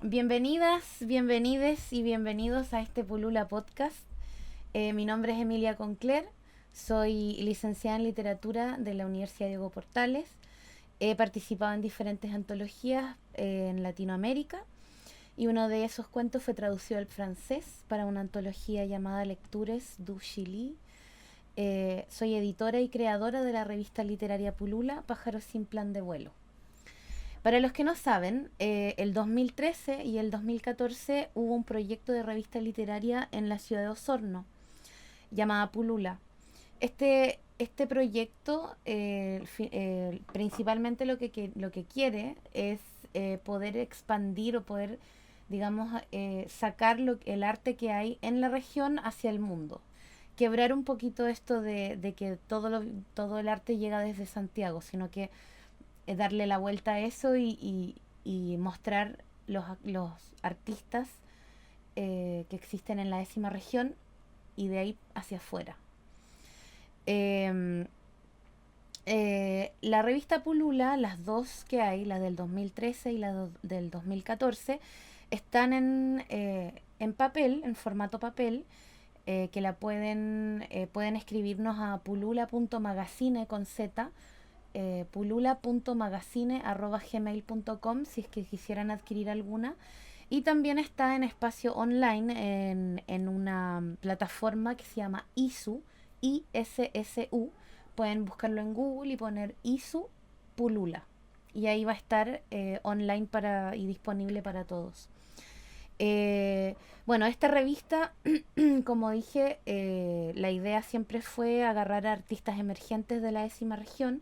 Bienvenidas, bienvenides y bienvenidos a este Pulula Podcast. Mi nombre es Emilia Concler, soy licenciada en literatura de la Universidad Diego Portales. He participado en diferentes antologías en Latinoamérica y uno de esos cuentos fue traducido al francés para una antología llamada Lectures du Chili. Soy editora y creadora de la revista literaria Pulula, Pájaros sin plan de vuelo. Para los que no saben, el 2013 y el 2014 hubo un proyecto de revista literaria en la ciudad de Osorno, llamada Pulula. Este proyecto principalmente lo que quiere es poder expandir o poder, digamos, sacar el arte que hay en la región hacia el mundo. Quebrar un poquito esto de que todo el arte llega desde Santiago, sino que darle la vuelta a eso y mostrar los artistas que existen en la décima región y de ahí hacia afuera. Eh, la revista Pulula, las dos que hay, la del 2013 y la del 2014, están en papel, en formato papel, que pueden escribirnos a pulula.magazine con z, pulula.magazine@gmail.com si es que quisieran adquirir alguna. Y también está en espacio online en una plataforma que se llama ISU, ISSU. Pueden buscarlo en Google y poner ISU Pulula. Y ahí va a estar online y disponible para todos. Eh, bueno, esta revista, como dije, la idea siempre fue agarrar a artistas emergentes de la décima región,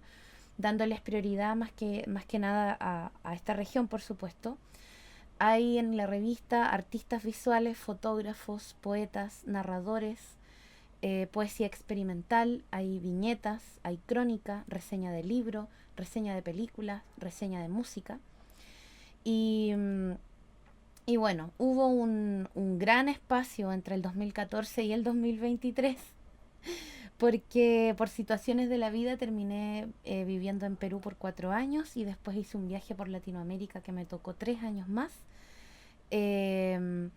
dándoles prioridad más que nada a esta región, por supuesto. Hay en la revista artistas visuales, fotógrafos, poetas, narradores, poesía experimental, hay viñetas, hay crónica, reseña de libro, reseña de películas, reseña de música. Y, mm, y bueno, hubo un gran espacio entre el 2014 y el 2023 porque por situaciones de la vida terminé viviendo en Perú por 4 años y después hice un viaje por Latinoamérica que me tocó 3 años más. Eh,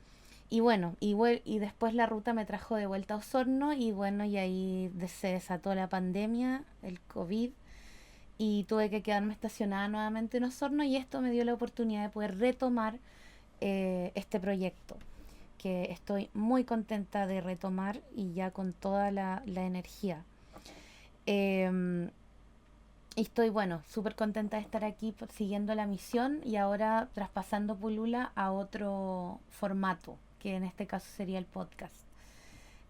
y bueno, y después la ruta me trajo de vuelta a Osorno y bueno, y ahí se desató la pandemia, el COVID, y tuve que quedarme estacionada nuevamente en Osorno y esto me dio la oportunidad de poder retomar este proyecto que estoy muy contenta de retomar y ya con toda la energía. Eh, y estoy, bueno, súper contenta de estar aquí siguiendo la misión y ahora traspasando Pulula a otro formato, que en este caso sería el podcast.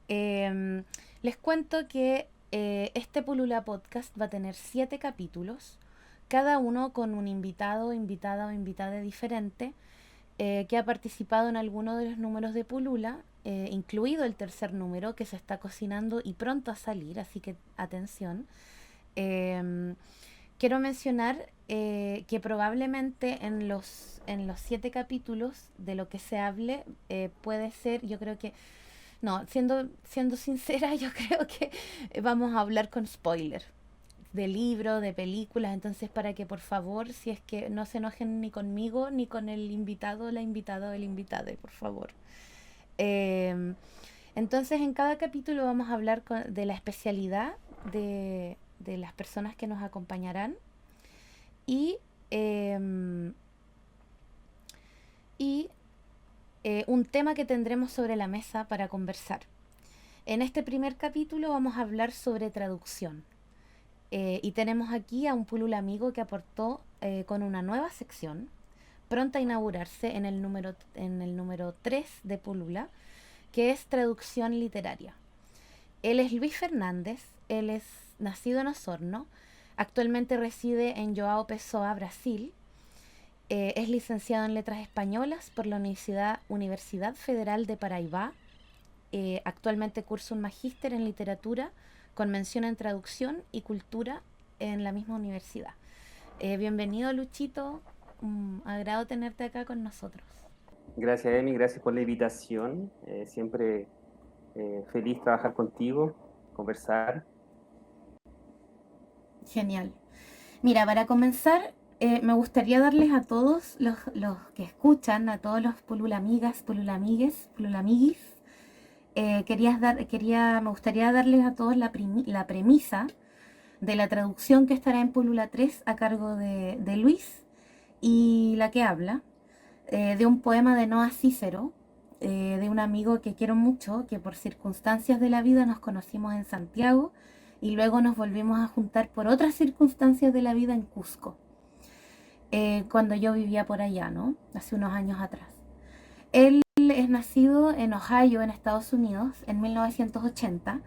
Eh, Les cuento que este Pulula Podcast va a tener 7 capítulos, cada uno con un invitado, invitada o invitada diferente, que ha participado en alguno de los números de Pulula, incluido el tercer número que se está cocinando y pronto a salir, así que atención. Eh, Quiero mencionar que probablemente en los 7 capítulos de lo que se hable puede ser, yo creo que, no, siendo sincera, yo creo que vamos a hablar con spoiler de libros, de películas, entonces para que por favor, si es que no se enojen ni conmigo, ni con el invitado, la invitada o el invitado, por favor. Eh, entonces en cada capítulo vamos a hablar de la especialidad de las personas que nos acompañarán y, eh, y un tema que tendremos sobre la mesa para conversar. En este primer capítulo vamos a hablar sobre traducción. Y tenemos aquí a un Pulula amigo que aportó con una nueva sección, pronta a inaugurarse en el número 3 de Pulula, que es traducción literaria. Él es Luis Fernández, él es nacido en Osorno, actualmente reside en João Pessoa, Brasil. Es licenciado en Letras Españolas por la Universidad Federal de Paraibá. Actualmente cursa un magíster en literatura con mención en traducción y cultura en la misma universidad. Bienvenido, Luchito. Un agrado tenerte acá con nosotros. Gracias, Emi, gracias por la invitación. Siempre feliz trabajar contigo, conversar. Genial. Mira, para comenzar, me gustaría darles a todos los que escuchan, a todos los pululamigas, pululamigues, pululamiguis, me gustaría darles a todos la premisa de la traducción que estará en Pulula 3 a cargo de Luis y la que habla, de un poema de Noah Cícero, de un amigo que quiero mucho, que por circunstancias de la vida nos conocimos en Santiago y luego nos volvimos a juntar por otras circunstancias de la vida en Cusco, cuando yo vivía por allá, ¿no? Hace unos años atrás. Él es nacido en Ohio, en Estados Unidos, en 1980.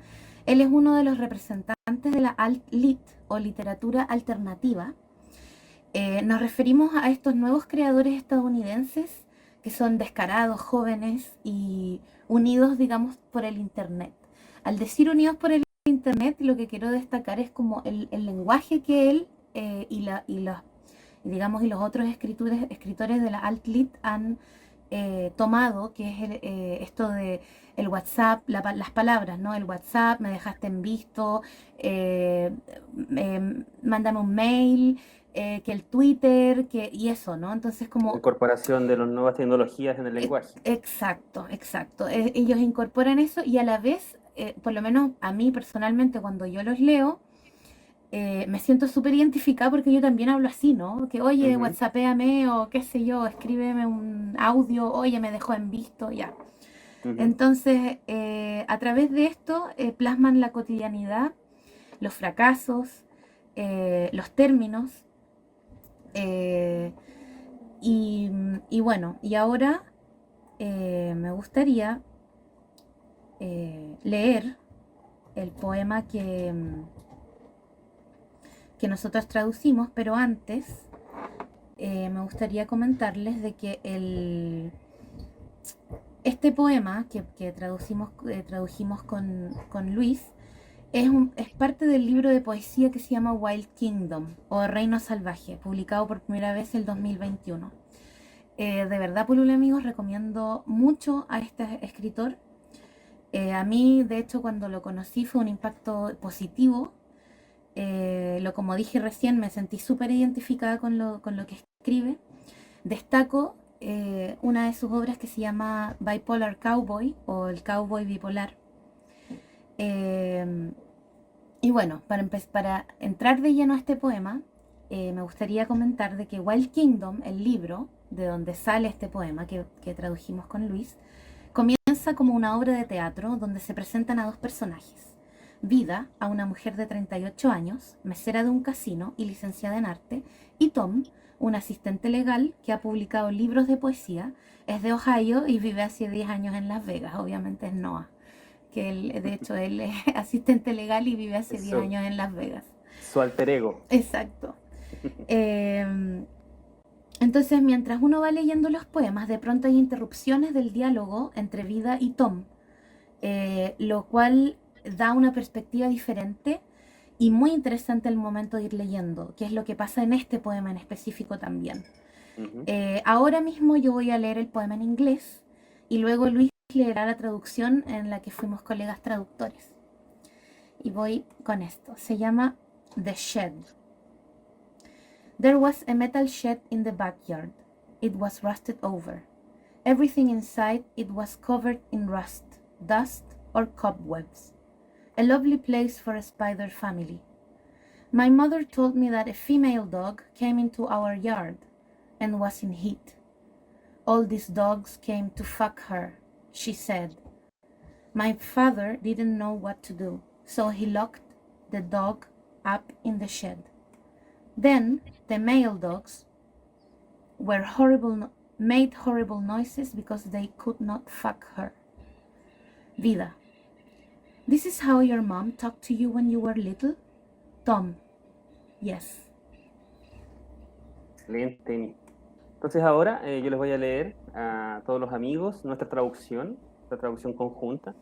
Él es uno de los representantes de la Alt-Lit o literatura alternativa. Nos referimos a estos nuevos creadores estadounidenses que son descarados, jóvenes y unidos, digamos, por el Internet. Al decir unidos por el Internet, lo que quiero destacar es como el lenguaje que él y los otros escritores de la Alt-Lit han tomado, que es esto de el WhatsApp, las palabras, ¿no? El WhatsApp, me dejaste en visto, mándame un mail, que el Twitter, y eso, ¿no? Entonces La como... incorporación de las nuevas tecnologías en el lenguaje. Exacto, exacto. Ellos incorporan eso y a la vez, por lo menos a mí personalmente, cuando yo los leo, me siento súper identificada porque yo también hablo así, ¿no? Que oye, Ujú. whatsappéame o qué sé yo, escríbeme un audio, oye, me dejó en visto, ya. Ujú. Entonces, a través de esto plasman la cotidianidad, los fracasos, los términos, eh, y bueno, y ahora me gustaría leer el poema que nosotros traducimos, pero antes me gustaría comentarles de que este poema que tradujimos con Luis es parte del libro de poesía que se llama Wild Kingdom o Reino Salvaje, publicado por primera vez el 2021. De verdad, Pulula amigos, recomiendo mucho a este escritor. A mí, de hecho, cuando lo conocí fue un impacto positivo. Como dije recién, me sentí súper identificada con lo que escribe. Destaco una de sus obras que se llama Bipolar Cowboy o El Cowboy Bipolar. Eh, y bueno, para entrar de lleno a este poema, me gustaría comentar de que Wild Kingdom, el libro de donde sale este poema que tradujimos con Luis, comienza como una obra de teatro donde se presentan a dos personajes. Vida, a una mujer de 38 años, mesera de un casino y licenciada en arte, y Tom, un asistente legal que ha publicado libros de poesía, es de Ohio y vive hace 10 años en Las Vegas, obviamente es Noah, que de hecho él es asistente legal y vive hace 10 Eso, años en Las Vegas. su alter ego. Exacto. Entonces, mientras uno va leyendo los poemas, de pronto hay interrupciones del diálogo entre Vida y Tom, lo cual da una perspectiva diferente y muy interesante al momento de ir leyendo, que es lo que pasa en este poema en específico también. Ujú. Ahora mismo yo voy a leer el poema en inglés y luego Luis leerá la traducción en la que fuimos colegas traductores. Y voy con esto. Se llama The Shed. There was a metal shed in the backyard. It was rusted over. Everything inside it was covered in rust, dust, or cobwebs. A lovely place for a spider family. My mother told me that a female dog came into our yard and was in heat. All these dogs came to fuck her, she said. My father didn't know what to do, so he locked the dog up in the shed. Then the male dogs made horrible noises because they could not fuck her. Vida. This is how your mom talked to you when you were little? Tom. Yes. Excelente. Entonces ahora yo les voy a leer a todos los amigos nuestra traducción conjunta.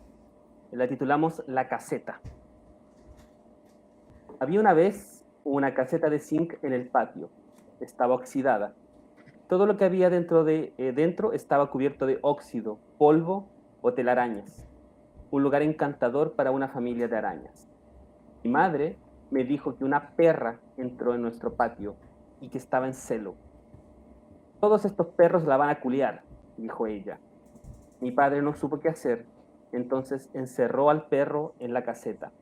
La titulamos La Caseta. Había una vez una caseta de zinc en el patio. Estaba oxidada. Todo lo que había dentro estaba cubierto de óxido, polvo o telarañas. Un lugar encantador para una familia de arañas. Mi madre me dijo que una perra entró en nuestro patio y que estaba en celo. Todos estos perros la van a culiar, dijo ella. Mi padre no supo qué hacer, entonces encerró al perro en la caseta.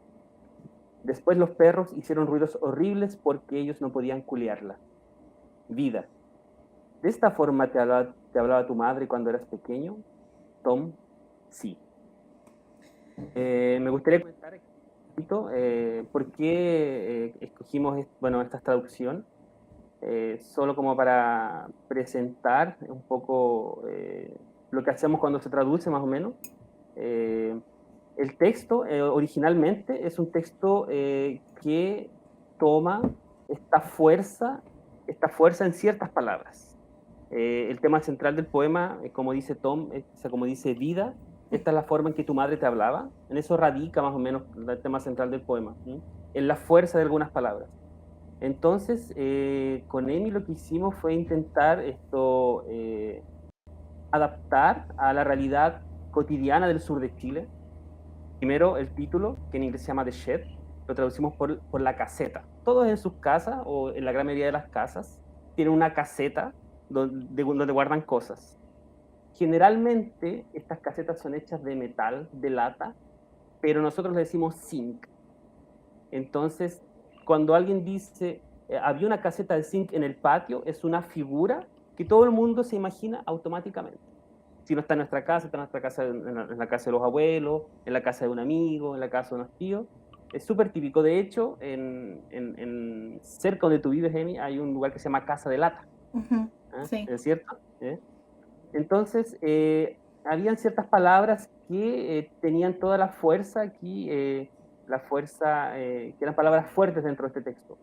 Después los perros hicieron ruidos horribles porque ellos no podían culiarla. Vida. ¿De esta forma te hablaba tu madre cuando eras pequeño? Tom, sí. Me gustaría comentar un poquito por qué escogimos esta traducción, solo como para presentar un poco lo que hacemos cuando se traduce más o menos. El texto originalmente es un texto que toma esta fuerza en ciertas palabras. El tema central del poema, como dice Tom, como dice vida, esta es la forma en que tu madre te hablaba. En eso radica más o menos el tema central del poema, ¿sí? En la fuerza de algunas palabras. Entonces, con Emi lo que hicimos fue intentar adaptar a la realidad cotidiana del sur de Chile. Primero, el título, que en inglés se llama The Shed, lo traducimos por la caseta. Todos en sus casas, o en la gran mayoría de las casas, tienen una caseta donde guardan cosas. Generalmente, estas casetas son hechas de metal, de lata, pero nosotros le decimos zinc. Entonces, cuando alguien dice, había una caseta de zinc en el patio, es una figura que todo el mundo se imagina automáticamente. Si no está en nuestra casa, está en nuestra casa, en la casa de los abuelos, en la casa de un amigo, en la casa de unos tíos. Es súper típico. De hecho, cerca donde tú vives, Emi, hay un lugar que se llama Casa de Lata. Sí. ¿Es cierto? Entonces, habían ciertas palabras que tenían toda la fuerza aquí, que eran palabras fuertes dentro de este texto,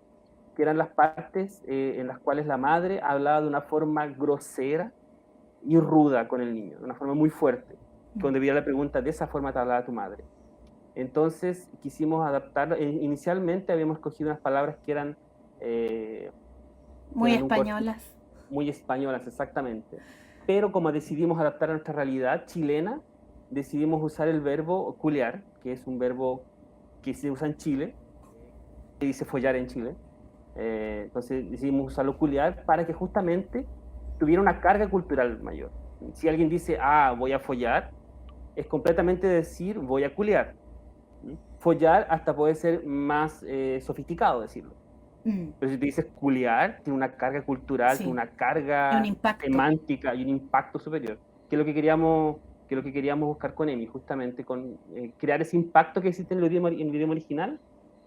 que eran las partes en las cuales la madre hablaba de una forma grosera y ruda con el niño, de una forma muy fuerte. Cuando había la pregunta, ¿de esa forma te hablaba tu madre? Entonces quisimos adaptarlo. Inicialmente habíamos escogido unas palabras que eran muy españolas. Muy españolas, exactamente. Pero como decidimos adaptar a nuestra realidad chilena, decidimos usar el verbo culiar, que es un verbo que se usa en Chile, que dice follar en Chile. Entonces decidimos usarlo culiar para que justamente tuviera una carga cultural mayor. Si alguien dice, voy a follar, es completamente decir, voy a culiar. Follar hasta puede ser más sofisticado decirlo. Pero si te dices culiar, tiene una carga cultural, Sí. tiene una carga semántica y un impacto superior. Que es lo que queríamos buscar con Emi, justamente, con crear ese impacto que existe en el idioma original,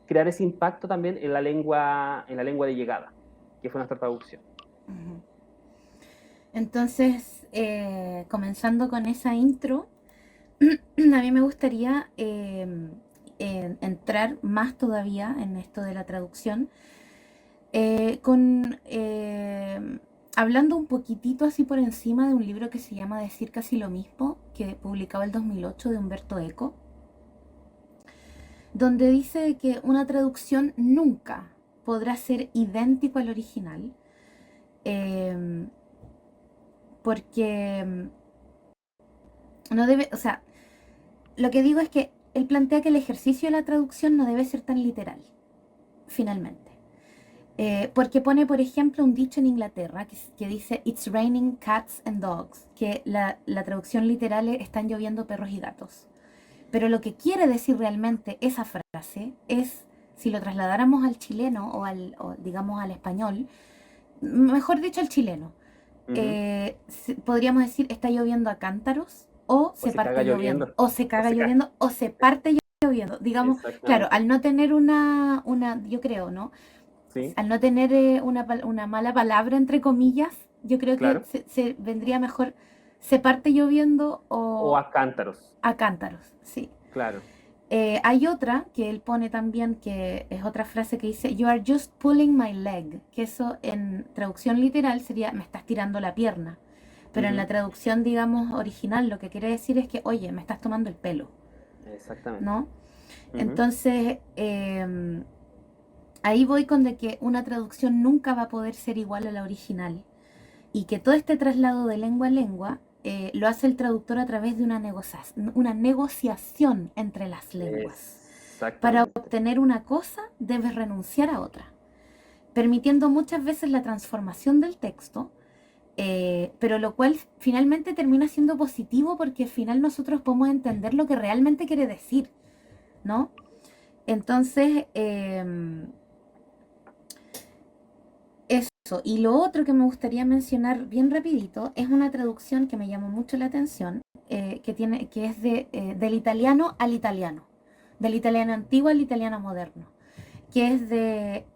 crear ese impacto también en la lengua de llegada, que fue nuestra traducción. Entonces, comenzando con esa intro, a mí me gustaría entrar más todavía en esto de la traducción, hablando un poquitito así por encima de un libro que se llama Decir casi lo mismo, que publicaba el 2008 de Humberto Eco, donde dice que una traducción nunca podrá ser idéntico al original, porque no debe, o sea, lo que digo es que él plantea que el ejercicio de la traducción no debe ser tan literal, finalmente. Porque pone, por ejemplo, un dicho en Inglaterra que dice It's raining cats and dogs, que la traducción literal es están lloviendo perros y gatos. Pero lo que quiere decir realmente esa frase es, si lo trasladáramos al chileno o digamos al español, mejor dicho al chileno, podríamos decir está lloviendo a cántaros, o se parte lloviendo, o se caga lloviendo, o se parte lloviendo. Digamos, claro, al no tener yo creo, ¿no? Sí. Al no tener una mala palabra, entre comillas, yo creo que se vendría mejor se parte lloviendo o a cántaros. A cántaros, sí. Claro. Hay otra que él pone también, que es otra frase que dice You are just pulling my leg, que eso en traducción literal sería me estás tirando la pierna, pero en la traducción, digamos, original, lo que quiere decir es que, oye, me estás tomando el pelo. Exactamente. ¿No? Entonces, ahí voy con de que una traducción nunca va a poder ser igual a la original y que todo este traslado de lengua a lengua lo hace el traductor a través de una negociación entre las lenguas. Para obtener una cosa, debes renunciar a otra. permitiendo muchas veces la transformación del texto, pero lo cual finalmente termina siendo positivo porque al final nosotros podemos entender lo que realmente quiere decir, ¿no? Entonces, eso. Y lo otro que me gustaría mencionar bien rapidito es una traducción que me llamó mucho la atención, que es del italiano al italiano, del italiano antiguo al italiano moderno, que es de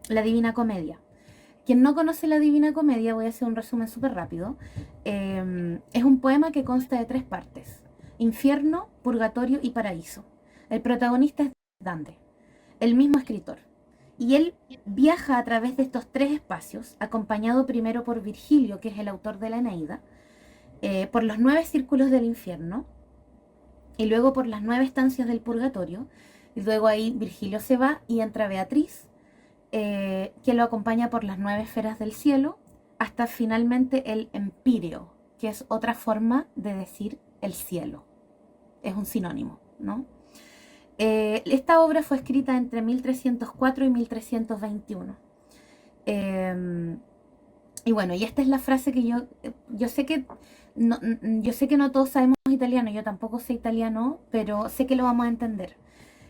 la Divina Comedia. Quien no conoce la Divina Comedia, voy a hacer un resumen súper rápido, es un poema que consta de 3 partes: infierno, purgatorio y paraíso. El protagonista es Dante, el mismo escritor. Y él viaja a través de estos 3 espacios, acompañado primero por Virgilio, que es el autor de la Eneida, por los 9 círculos del infierno, y luego por las 9 estancias del purgatorio. Y luego ahí Virgilio se va y entra Beatriz, que lo acompaña por las 9 esferas del cielo, hasta finalmente el empíreo, que es otra forma de decir el cielo. Es un sinónimo, ¿no? Esta obra fue escrita entre 1304 y 1321. Y bueno, y esta es la frase que yo sé que yo sé que no todos sabemos italiano, yo tampoco sé italiano, pero sé que lo vamos a entender.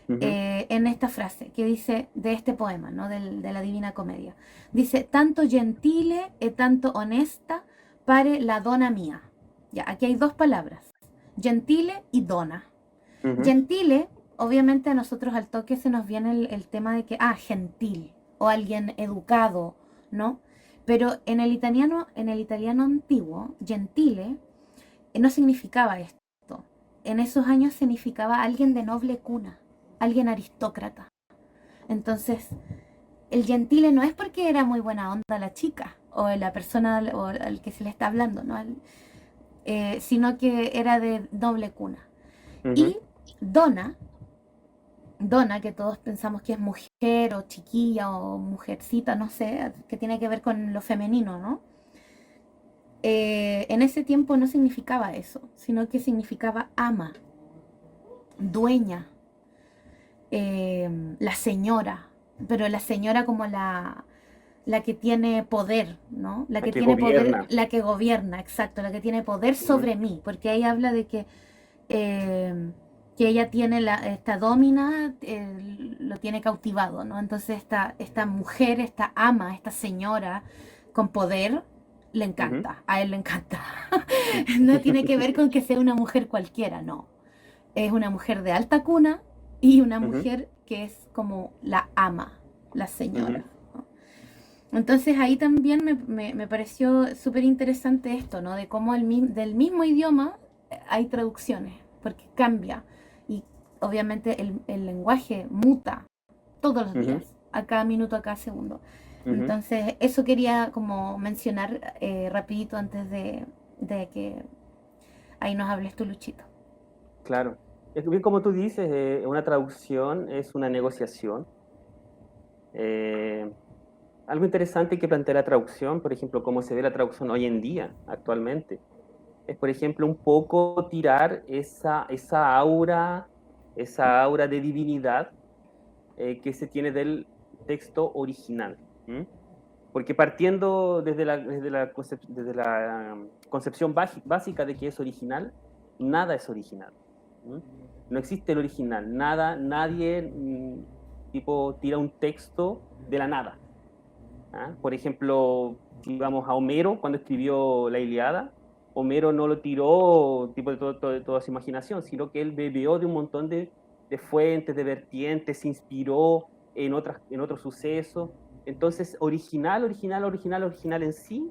En esta frase que dice de este poema, ¿no? De la Divina Comedia. Dice: tanto gentile e tanto honesta pare la donna mía. Ya, aquí hay 2 palabras: gentile y donna. Gentile, obviamente a nosotros al toque se nos viene el tema de que, gentil, o alguien educado, ¿no? Pero en el italiano antiguo, gentile no significaba esto. En esos años significaba alguien de noble cuna, alguien aristócrata. Entonces, el gentile no es porque era muy buena onda la chica, o la persona o al que se le está hablando, ¿no? Sino que era de noble cuna. Y donna, que todos pensamos que es mujer o chiquilla o mujercita, no sé, que tiene que ver con lo femenino, ¿no? En ese tiempo no significaba eso, sino que significaba ama, dueña, la señora, pero la señora como la que tiene poder, ¿no? La que tiene poder, la que gobierna, exacto, la que tiene poder sobre mí, porque ahí habla de que ella tiene esta domina, lo tiene cautivado, ¿no? Entonces esta mujer, esta ama, esta señora con poder, le encanta, a él le encanta. No tiene que ver con que sea una mujer cualquiera, no. Es una mujer de alta cuna y una mujer que es como la ama, la señora. ¿No? Entonces ahí también me pareció súper interesante esto, ¿no? De cómo del mismo idioma hay traducciones, porque cambia. Y obviamente el lenguaje muta todos los días, a cada minuto, a cada segundo. Entonces eso quería como mencionar rapidito antes de que ahí nos hables tú, Luchito. Claro. Es bien como tú dices, una traducción es una negociación. Algo interesante que plantea la traducción, por ejemplo, cómo se ve la traducción hoy en día, actualmente, es, por ejemplo, un poco tirar esa aura de divinidad que se tiene del texto original. Porque partiendo desde la concepción básica de que es original, nada es original. No existe el original. Nadie tipo tira un texto de la nada. Por ejemplo, si vamos a Homero, cuando escribió la Ilíada, Homero no lo tiró tipo de toda su imaginación, sino que él bebió de un montón de fuentes, de vertientes, se inspiró en otros sucesos. Entonces, original en sí,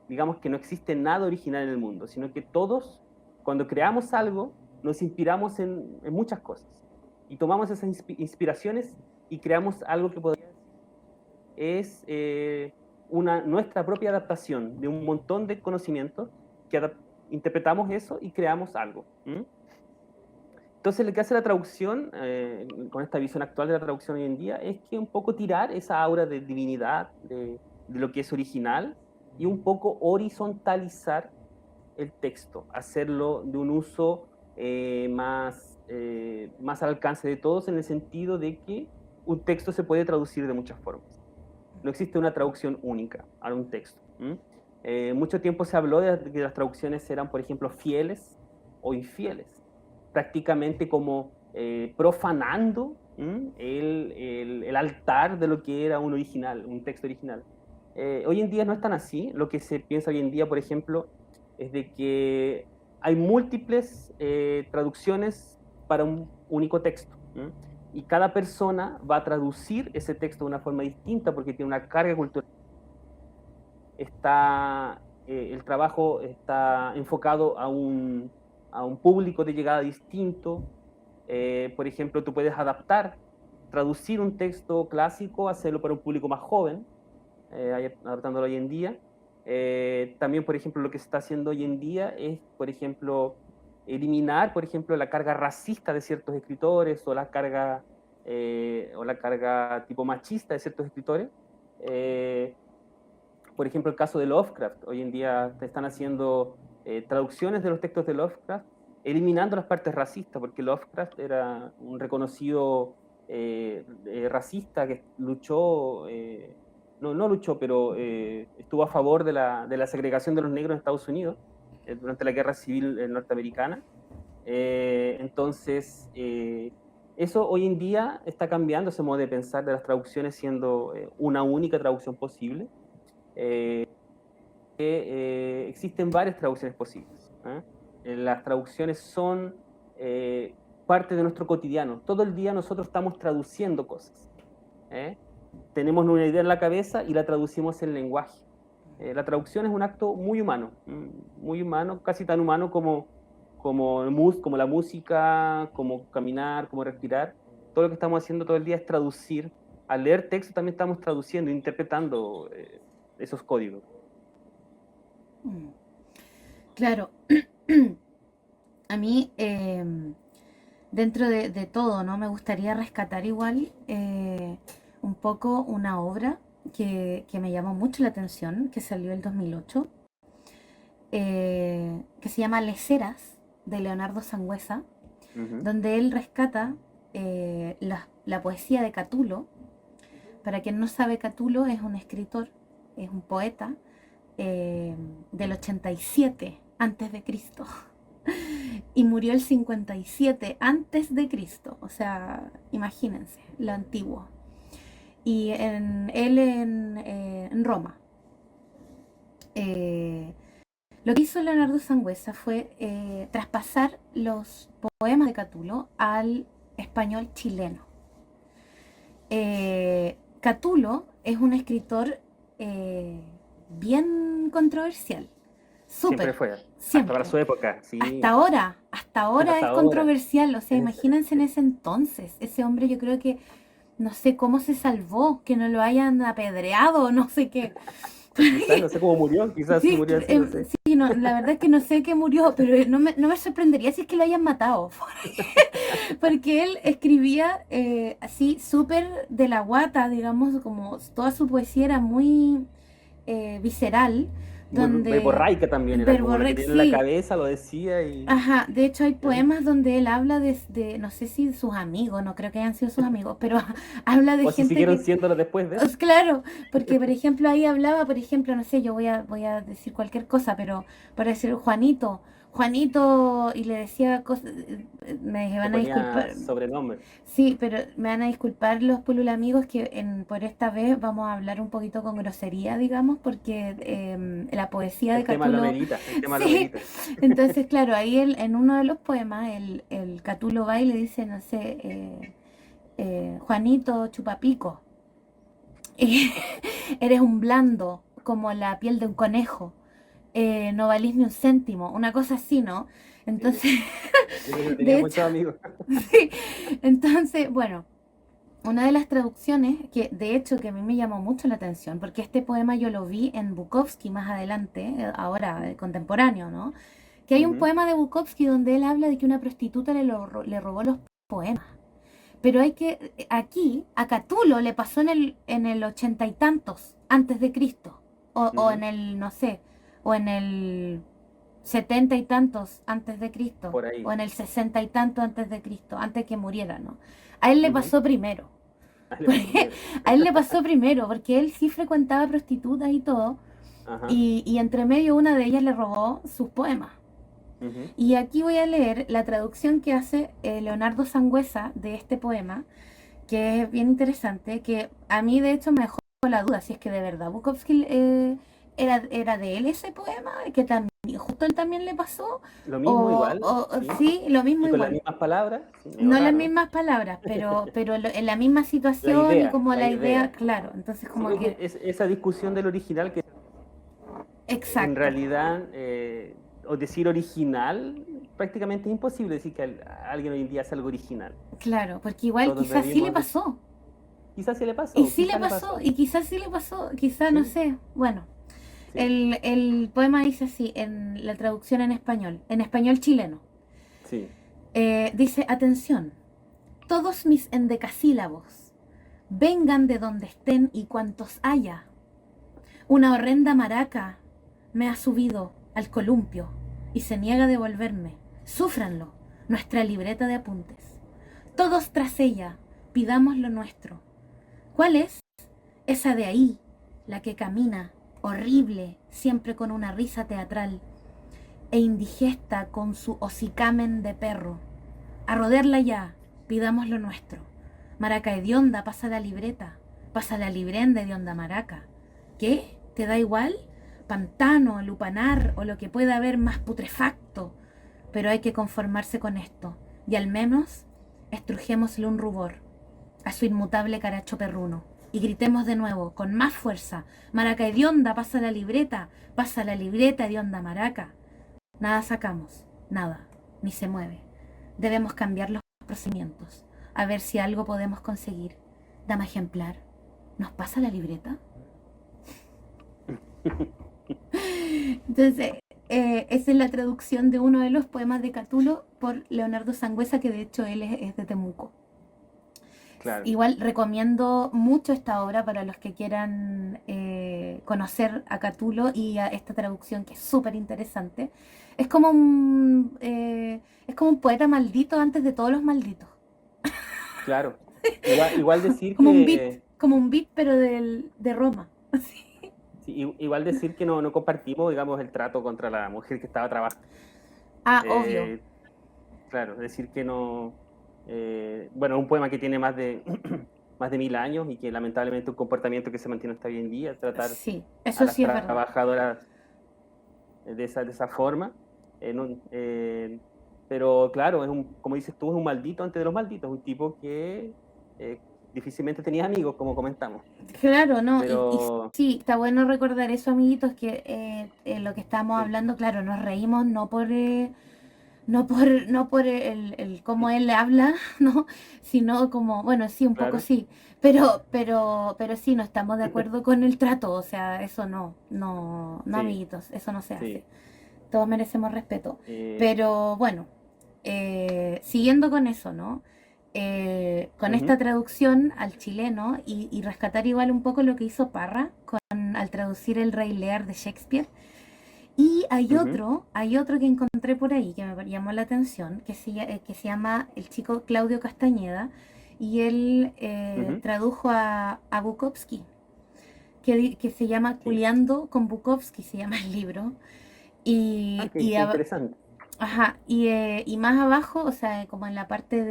digamos que no existe nada original en el mundo, sino que todos, cuando creamos algo, nos inspiramos en muchas cosas. Y tomamos esas inspiraciones y creamos algo que podría es nuestra propia adaptación de un montón de conocimientos que interpretamos eso y creamos algo. Entonces, lo que hace la traducción, con esta visión actual de la traducción hoy en día, es que un poco tirar esa aura de divinidad, de lo que es original, y un poco horizontalizar el texto, hacerlo de un uso más al alcance de todos, en el sentido de que un texto se puede traducir de muchas formas. no existe una traducción única a un texto. Mucho tiempo se habló de que las traducciones eran, por ejemplo, fieles o infieles, prácticamente como profanando el altar de lo que era un original, un texto original. Hoy en día no es tan así. Lo que se piensa hoy en día, por ejemplo, es de que hay múltiples traducciones para un único texto. Y cada persona va a traducir ese texto de una forma distinta porque tiene una carga cultural. El trabajo está enfocado a un público de llegada distinto. Por ejemplo, tú puedes traducir un texto clásico, hacerlo para un público más joven, adaptándolo hoy en día. También, por ejemplo, lo que se está haciendo hoy en día es, por ejemplo, eliminar, por ejemplo, la carga racista de ciertos escritores o la carga tipo machista de ciertos escritores. Por ejemplo, el caso de Lovecraft. Hoy en día te están haciendo traducciones de los textos de Lovecraft, eliminando las partes racistas, porque Lovecraft era un reconocido racista que luchó, no luchó, pero estuvo a favor de la segregación de los negros en Estados Unidos durante la Guerra Civil norteamericana. Entonces, eso hoy en día está cambiando, ese modo de pensar de las traducciones siendo una única traducción posible. Existen varias traducciones posibles. Las traducciones son parte de nuestro cotidiano. Todo el día nosotros estamos traduciendo cosas. Tenemos una idea en la cabeza y la traducimos en lenguaje. La traducción es un acto muy humano, casi tan humano como la música, como caminar, como respirar. Todo lo que estamos haciendo todo el día es traducir. Al leer texto también estamos traduciendo, interpretando esos códigos. Claro. A mí, dentro de todo, ¿no? Me gustaría rescatar igual un poco una obra que me llamó mucho la atención, que salió el 2008, que se llama Les Heras, de Leonardo Sangüesa, donde él rescata la poesía de Catulo. Para quien no sabe, Catulo es un escritor, es un poeta del 87 antes de Cristo y murió el 57 antes de Cristo. O sea, imagínense lo antiguo. Y él en Roma. Lo que hizo Leonardo Sangüesa fue traspasar los poemas de Catulo al español chileno. Catulo es un escritor bien controversial. Siempre fue, siempre. Hasta para su época. Sí. Hasta ahora es controversial. O sea, imagínense en ese entonces. Ese hombre, yo creo que no sé cómo se salvó, que no lo hayan apedreado, no sé qué. Quizás, no sé cómo murió, quizás sí, murió así, no sé. Sí, no, la verdad es que no sé qué murió, pero no me sorprendería si es que lo hayan matado. Porque él escribía así súper de la guata, digamos, como toda su poesía era muy visceral. Donde verborraica también, era como lo que tenía en la cabeza, lo decía y... Ajá, de hecho hay poemas donde él habla de no sé si sus amigos, no creo que hayan sido sus amigos, pero habla de o gente si siguieron siéndolo después de eso. Claro, porque por ejemplo ahí hablaba, por ejemplo, no sé, yo voy a decir cualquier cosa, pero para decir Juanito, y le decía cosas, me van a disculpar. Sobrenombre. Sí, pero me van a disculpar los Pulula amigos que por esta vez vamos a hablar un poquito con grosería, digamos, porque la poesía de Catulo... el tema lo merita. Entonces, claro, ahí en uno de los poemas el Catulo va y le dice, no sé, Juanito Chupapico, eres un blando como la piel de un conejo, no valís ni un céntimo, una cosa así, ¿no? Entonces, yo tenía muchos amigos. Sí, entonces, bueno, una de las traducciones que de hecho que a mí me llamó mucho la atención, porque este poema yo lo vi en Bukowski más adelante, ahora contemporáneo, ¿no? Que hay un poema de Bukowski donde él habla de que una prostituta le robó los poemas. Pero aquí a Catulo le pasó en el 80 y tantos antes de Cristo, o en el, no sé, o en el 70 y tantos antes de Cristo, o en el 60 y tantos antes de Cristo, antes que muriera, ¿no? A él le pasó primero. A él le pasó Porque primero. a él le pasó primero, porque él sí frecuentaba prostitutas y todo, Ajá. y entre medio una de ellas le robó sus poemas. Ujú. Y aquí voy a leer la traducción que hace Leonardo Sangüesa de este poema, que es bien interesante, que a mí de hecho me dejó la duda si es que de verdad Bukowski era de él ese poema, que también, justo él también le pasó, Lo mismo igual, o sí. sí, lo mismo Y con las igual. mismas palabras, sí, medio No las raro. mismas palabras, pero en la misma La situación y idea, como la la idea, idea. claro. Entonces Sí, como que, es esa discusión del original que en exacto, realidad, o decir original, prácticamente es imposible decir que alguien hoy en día hace algo original. claro, porque igual Todos quizás sí le debimos de... pasó. Quizás se le Y pasó, sí le quizás le pasó, pasó. y quizás sí le pasó, quizás no Sí, sé. Bueno, sí, el poema dice así, en la traducción en español chileno. sí. Dice, atención, todos mis endecasílabos, vengan de donde estén y cuantos haya. Una horrenda maraca me ha subido al columpio y se niega a devolverme. Súfranlo, nuestra libreta de apuntes. Todos tras ella, pidamos lo nuestro. ¿Cuál es? Esa de ahí, la que camina, horrible, siempre con una risa teatral, e indigesta con su hocicamen de perro. A roderla ya, pidamos lo nuestro. Maraca hedionda, pasa la libreta, pasa la librenda hedionda maraca. ¿Qué? ¿Te da igual? Pantano, lupanar o lo que pueda haber más putrefacto. Pero hay que conformarse con esto, y al menos estrujémosle un rubor a su inmutable caracho perruno. Y gritemos de nuevo, con más fuerza, Maraca hedionda, pasa la libreta hedionda maraca. Nada sacamos, nada, ni se mueve. Debemos cambiar los procedimientos, a ver si algo podemos conseguir. Dama ejemplar, ¿nos pasa la libreta? Entonces, esa es la traducción de uno de los poemas de Catulo por Leonardo Sangüesa, que de hecho él es de Temuco. Claro. Igual recomiendo mucho esta obra para los que quieran conocer a Catulo y a esta traducción que es súper interesante. Es como un poeta maldito antes de todos los malditos. Claro. Igual decir Como un beat, pero de Roma. sí, igual decir que no compartimos, digamos, el trato contra la mujer que estaba trabajando. Ah, obvio. Eh, claro, decir que no. Bueno, un poema que tiene más de, más de 1000 años y que lamentablemente un comportamiento que se mantiene hasta hoy en día, tratar Sí, a eso las sí es verdad. trabajadoras de esa forma. Pero claro, como dices tú, es un maldito antes de los malditos, un tipo que eh, difícilmente tenía amigos, como comentamos. Claro, ¿no? Y Pero sí, está bueno recordar eso, amiguitos, que lo que estábamos sí, hablando, claro, nos reímos no por el cómo él le habla, ¿no? Sino como, bueno, sí, un poco claro, sí, pero sí, no estamos de acuerdo con el trato, o sea, eso no, sí, amiguitos, eso no se hace. sí. Todos merecemos respeto. Eh, Pero bueno, siguiendo con eso, ¿no? Con esta ujú, traducción al chileno y rescatar igual un poco lo que hizo Parra al traducir El Rey Lear de Shakespeare. Y ujú, hay otro que encontré por ahí que me llamó la atención, que se llama el chico Claudio Castañeda, y él ujú. tradujo a Bukowski, que se llama Sí. Culeando con Bukowski, se llama el libro. Ah, Y, qué interesante. ajá, y más abajo, o sea, como en la parte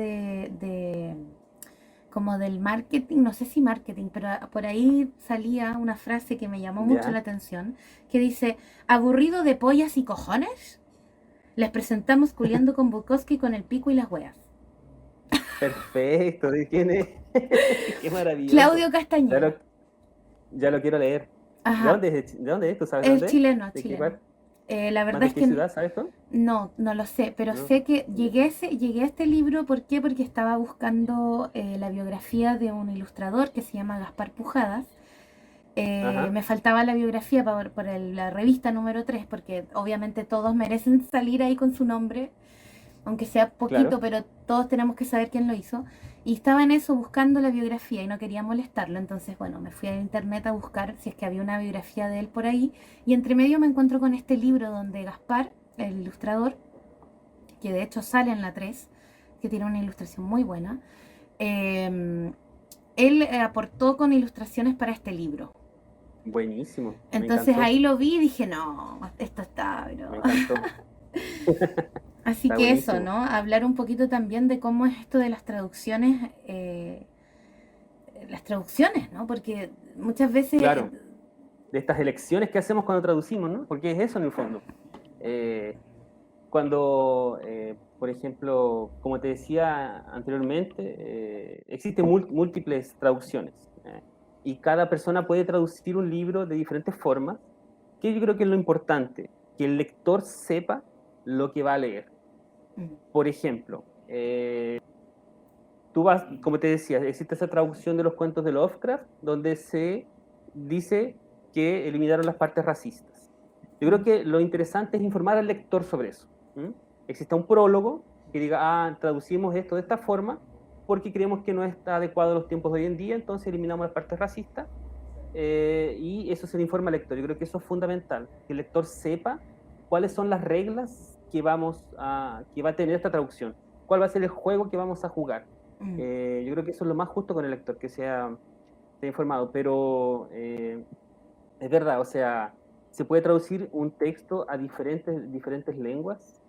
como del marketing, no sé si marketing, pero por ahí salía una frase que me llamó mucho la Ya, atención, que dice, ¿aburrido de pollas y cojones? Les presentamos Culeando con Bukowski con el pico y las hueas. perfecto. ¿De quién es? Qué maravilloso. Claudio Ya Castañeda. lo, ya lo quiero leer. Ajá, ¿De dónde es? ¿Tú sabes de el dónde es? chileno, ¿De qué chileno. lugar? La ¿Más verdad de es qué que ciudad? ¿Sabes tú? no lo sé, pero No. sé que Ya. llegué a este libro, ¿por qué? Porque estaba buscando la biografía de un ilustrador que se llama Gaspar Pujadas. Ajá, Me faltaba la biografía la revista número 3 porque obviamente todos merecen salir ahí con su nombre, aunque sea poquito, claro. pero todos tenemos que saber quién lo hizo. Y estaba en eso buscando la biografía y no quería molestarlo, entonces bueno, me fui a internet a buscar si es que había una biografía de él por ahí. Y entre medio me encuentro con este libro donde Gaspar, el ilustrador, que de hecho sale en la 3 que tiene una ilustración muy buena, eh, él aportó con ilustraciones para este libro. Buenísimo, me Entonces encantó, ahí lo vi y dije, no, esto está, pero... me encantó. Así Está que eso, buenísimo. ¿no? Hablar un poquito también de cómo es esto de las traducciones, ¿no? Porque muchas veces... Claro, de estas elecciones que hacemos cuando traducimos, ¿no? Porque es eso en el fondo. Eh, cuando, por ejemplo, como te decía anteriormente, existen múltiples traducciones, y cada persona puede traducir un libro de diferentes formas, que yo creo que es lo importante, que el lector sepa lo que va a leer. mm, Por ejemplo, tú vas, como te decía, existe esa traducción de los cuentos de Lovecraft, donde se dice que eliminaron las partes racistas. Yo creo mm, que lo interesante es informar al lector sobre eso. ¿Mm? Existe un prólogo que diga, traducimos esto de esta forma porque creemos que no está adecuado a los tiempos de hoy en día, entonces eliminamos las partes racistas, y eso se le informa al lector. Yo creo que eso es fundamental, que el lector sepa cuáles son las reglas que va a tener esta traducción, cuál va a ser el juego que vamos a jugar. mm, Yo creo que eso es lo más justo con el lector, que sea informado, pero es verdad, o sea, se puede traducir un texto a diferentes lenguas.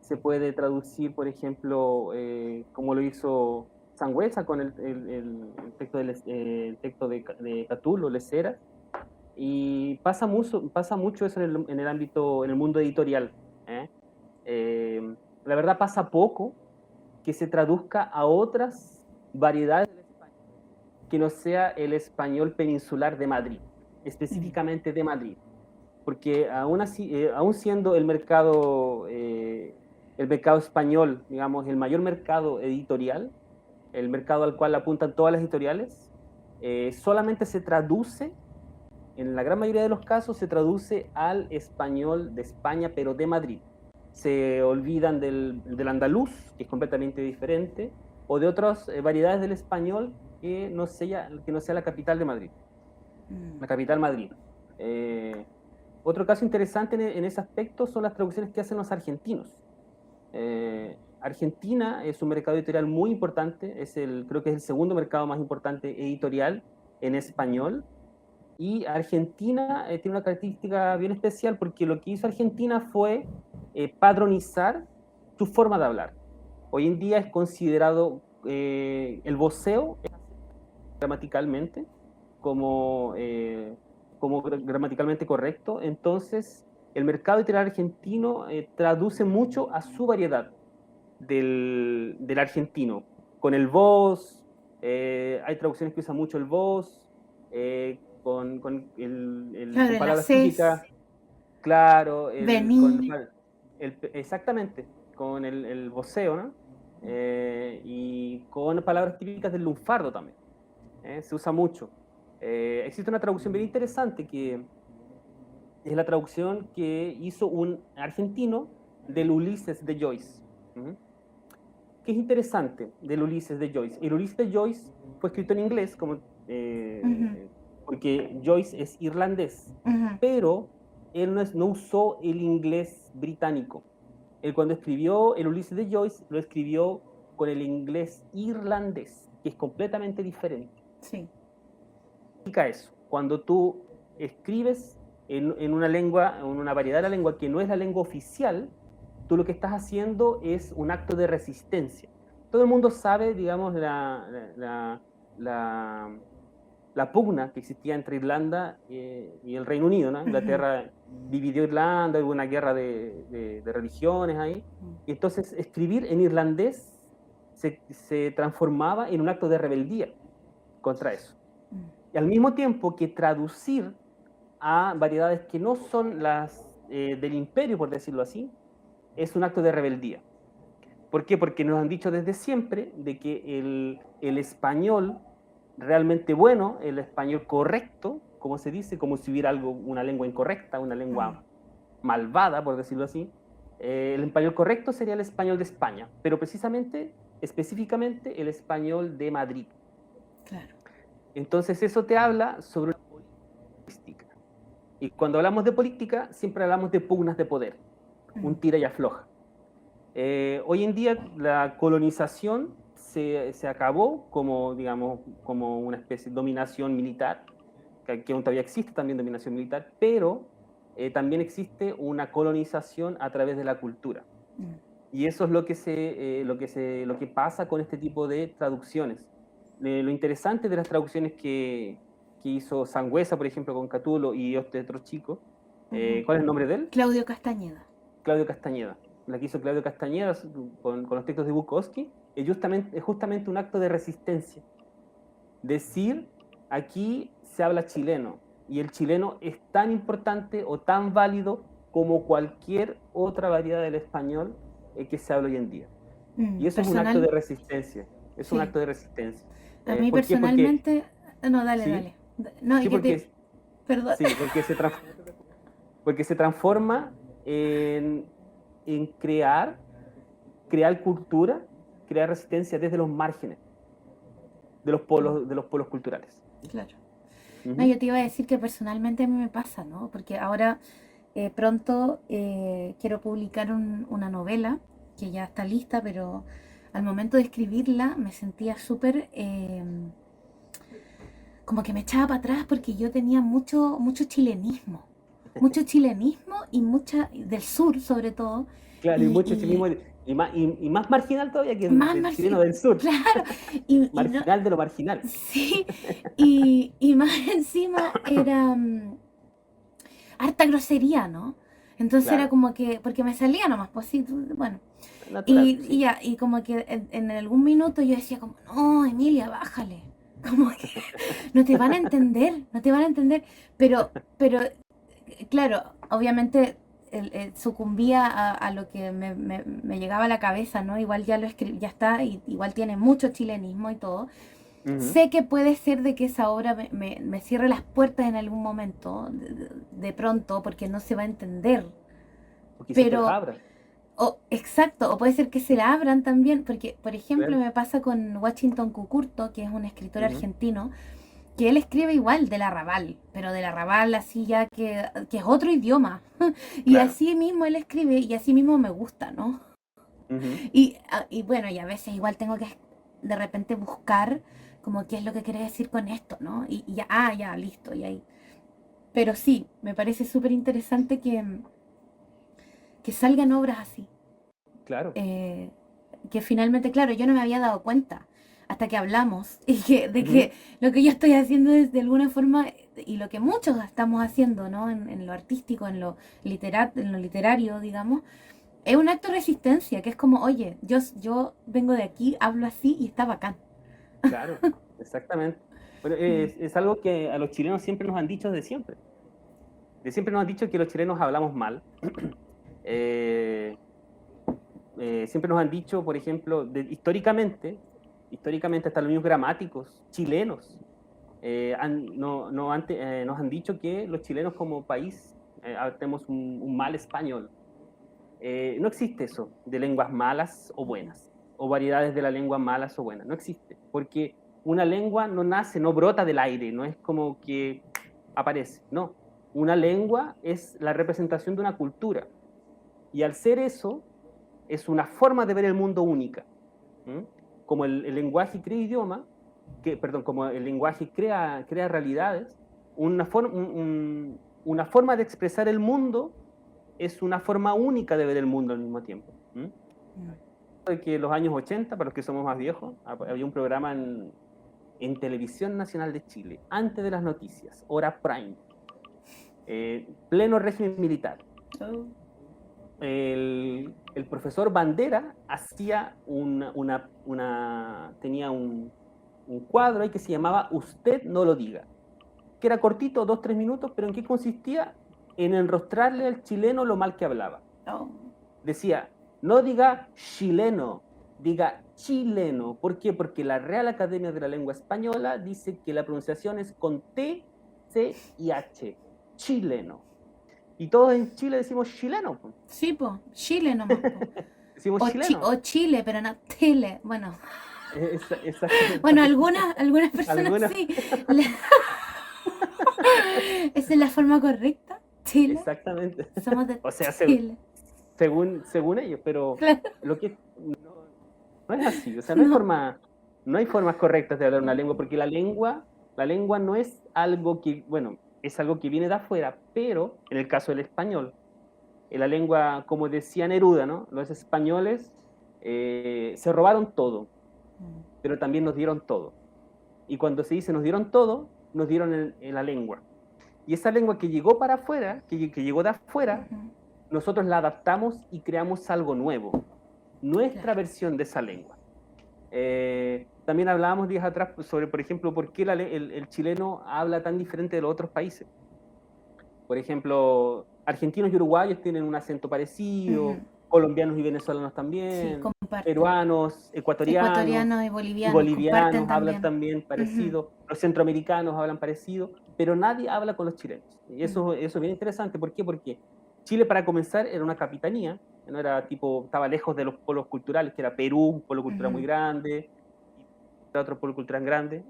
Se puede traducir, por ejemplo, como lo hizo Sangüesa con el texto, el texto de Catulo, Lecera, y pasa mucho eso en el ámbito, en el mundo editorial. ¿Eh? La verdad pasa poco que se traduzca a otras variedades que no sea el español peninsular de Madrid, mm, específicamente de Madrid, porque aún así, aún siendo el mercado español, digamos, el mayor mercado editorial, el mercado al cual apuntan todas las editoriales, solamente se traduce, en la gran mayoría de los casos, se traduce al español de España, pero de Madrid. Se olvidan del andaluz, que es completamente diferente, o de otras variedades del español que no sea la capital de Madrid, mm, la capital Madrid. Eh, Otro caso interesante en ese aspecto son las traducciones que hacen los argentinos. Argentina es un mercado editorial muy importante, creo que es el segundo mercado más importante editorial en español, y Argentina tiene una característica bien especial porque lo que hizo Argentina fue padronizar su forma de hablar. Hoy en día es considerado el voceo gramaticalmente como, como gramaticalmente correcto, entonces el mercado editorial argentino traduce mucho a su variedad del argentino, con el vos, hay traducciones que usan mucho el vos, claro, con el palabras acés, típicas, claro, vení. exactamente, con el voceo, ¿no? Y con palabras típicas del lunfardo también, se usa mucho. Existe una traducción bien interesante que es la traducción que hizo un argentino del Ulises de Joyce. ¿Mm? ¿Qué es interesante del Ulises de Joyce? El Ulises de Joyce fue escrito en inglés, Ujú, porque Joyce es irlandés, ujú, pero él no usó el inglés británico. Él cuando escribió el Ulises de Joyce, lo escribió con el inglés irlandés, que es completamente diferente. sí. ¿Qué significa eso? Cuando tú escribes en una lengua, en una variedad de la lengua que no es la lengua oficial, tú lo que estás haciendo es un acto de resistencia. Todo el mundo sabe, digamos, la, la pugna que existía entre Irlanda y el Reino Unido, ¿no? Ujú, Inglaterra dividió Irlanda, hubo una guerra de religiones ahí, mm, y entonces escribir en irlandés se transformaba en un acto de rebeldía contra eso. mm, Y al mismo tiempo que traducir a variedades que no son las del imperio, por decirlo así, es un acto de rebeldía. ¿Por qué? Porque nos han dicho desde siempre de que el español realmente bueno, el español correcto, como se dice, como si hubiera una lengua incorrecta, una mm, lengua malvada, por decirlo así, el español correcto sería el español de España, pero precisamente, específicamente, el español de Madrid. claro. Entonces eso te habla sobre una política. Y cuando hablamos de política, siempre hablamos de pugnas de poder, Mm, un tira y afloja. Hoy en día la colonización se acabó como, digamos, como una especie de dominación militar, que aún todavía existe también dominación militar, pero también existe una colonización a través de la cultura. Y eso es lo que pasa con este tipo de traducciones. Lo interesante de las traducciones que hizo Sangüesa, por ejemplo, con Catulo y este otro chico, ¿cuál es el nombre de él? Claudio Castañeda. Claudio Castañeda. La que hizo Claudio Castañeda con los textos de Bukowski es justamente un acto de resistencia. Decir, aquí se habla chileno, y el chileno es tan importante o tan válido como cualquier otra variedad del español que se habla hoy en día. Y eso es un acto de resistencia. Es un acto de resistencia. A mí ¿por qué? personalmente... No, dale, ¿sí? dale. No, Sí, Perdón. Sí, porque se transforma en crear cultura, crear resistencia desde los márgenes de los polos culturales. Claro. No, yo te iba a decir que personalmente a mí me pasa, ¿no? Porque ahora pronto quiero publicar una novela que ya está lista, pero al momento de escribirla me sentía súper... como que me echaba para atrás porque yo tenía mucho chilenismo. Mucho chilenismo y mucha... del sur, sobre todo. Claro, y mucho chilenismo... Y más marginal todavía que el chileno del sur. Claro. Marginal de lo marginal. Sí, y más encima era harta grosería, ¿no? Entonces Claro. era como que, porque me salía nomás, pues sí, bueno. Natural, sí. Y como que en algún minuto yo decía como, no, Emilia, bájale. Como que no te van a entender, no te van a entender. Pero claro, obviamente sucumbía a lo que me llegaba a la cabeza, ¿no? Igual ya lo escribí, ya está, igual tiene mucho chilenismo y todo. Sé que puede ser de que esa obra me cierre las puertas en algún momento, de pronto, porque no se va a entender. Porque pero se te abra. Exacto, o puede ser que se la abran también, porque por ejemplo me pasa con Washington Cucurto, que es un escritor argentino, que él escribe igual del Arrabal, pero del Arrabal así ya que es otro idioma. Y así mismo él escribe y así mismo me gusta, ¿no? Y bueno, y a veces igual tengo que de repente buscar como qué es lo que quiere decir con esto, ¿no? Y ya, ya, listo, y ahí. Pero sí, me parece súper interesante que salgan obras así. Claro. Que finalmente, claro, yo no me había dado cuenta hasta que hablamos y de que lo que yo estoy haciendo es de alguna forma, y lo que muchos estamos haciendo, ¿no? En lo artístico, en lo literario, digamos, es un acto de resistencia, que es como, oye, yo vengo de aquí, hablo así y está bacán. Claro, exactamente. Bueno, es algo que a los chilenos siempre nos han dicho desde siempre. De siempre nos han dicho que los chilenos hablamos mal. Siempre nos han dicho, por ejemplo, históricamente hasta los mismos gramáticos chilenos nos han dicho que los chilenos como país tenemos un mal español. No existe eso de lenguas malas o buenas, o variedades de la lengua malas o buenas. No existe, porque una lengua no nace, no brota del aire, no es como que aparece, no. Una lengua es la representación de una cultura. Y al ser eso, es una forma de ver el mundo única. Como el lenguaje crea idioma, como el lenguaje crea realidades, una forma de expresar el mundo es una forma única de ver el mundo al mismo tiempo. De que en los años 80, para los que somos más viejos, había un programa en Televisión Nacional de Chile, antes de las noticias, hora prime, pleno régimen militar. El profesor Bandera hacía tenía un cuadro ahí que se llamaba Usted no lo diga, que era cortito, 2-3 minutos, pero ¿en qué consistía? En enrostrarle al chileno lo mal que hablaba. Decía, no diga chileno, diga chileno. ¿Por qué? Porque la Real Academia de la Lengua Española dice que la pronunciación es con T, C y H, chileno. Y todos en Chile decimos chileno. Sí, pues, Chile nomás. Decimos chileno. O Chile, pero no Chile. Bueno. Bueno, algunas personas sí. ¿Esa es la forma correcta? Chile. Exactamente. Somos de Chile. Según ellos, pero claro. Lo que no es así, o sea, no hay forma. No hay formas correctas de hablar una lengua, porque la lengua no es algo que, bueno, es algo que viene de afuera, pero en el caso del español, la lengua, como decía Neruda, ¿no? Los españoles se robaron todo, pero también nos dieron todo. Y cuando se dice nos dieron todo, nos dieron en la lengua. Y esa lengua que llegó para afuera, que llegó de afuera, nosotros la adaptamos y creamos algo nuevo, nuestra Claro. versión de esa lengua. También hablábamos días atrás sobre, por ejemplo, por qué el chileno habla tan diferente de los otros países. Por ejemplo, argentinos y uruguayos tienen un acento parecido, colombianos y venezolanos Sí, también, comparten. peruanos, ecuatorianos Ecuatorianos y y bolivianos comparten bolivianos hablan también. también parecido, los centroamericanos hablan parecido, pero nadie habla con los chilenos. Y eso es bien interesante. ¿Por qué? Porque Chile, para comenzar, era una capitanía, no era tipo, estaba lejos de los polos culturales, que era Perú, un polo cultural muy grande, y otro polo cultural grande.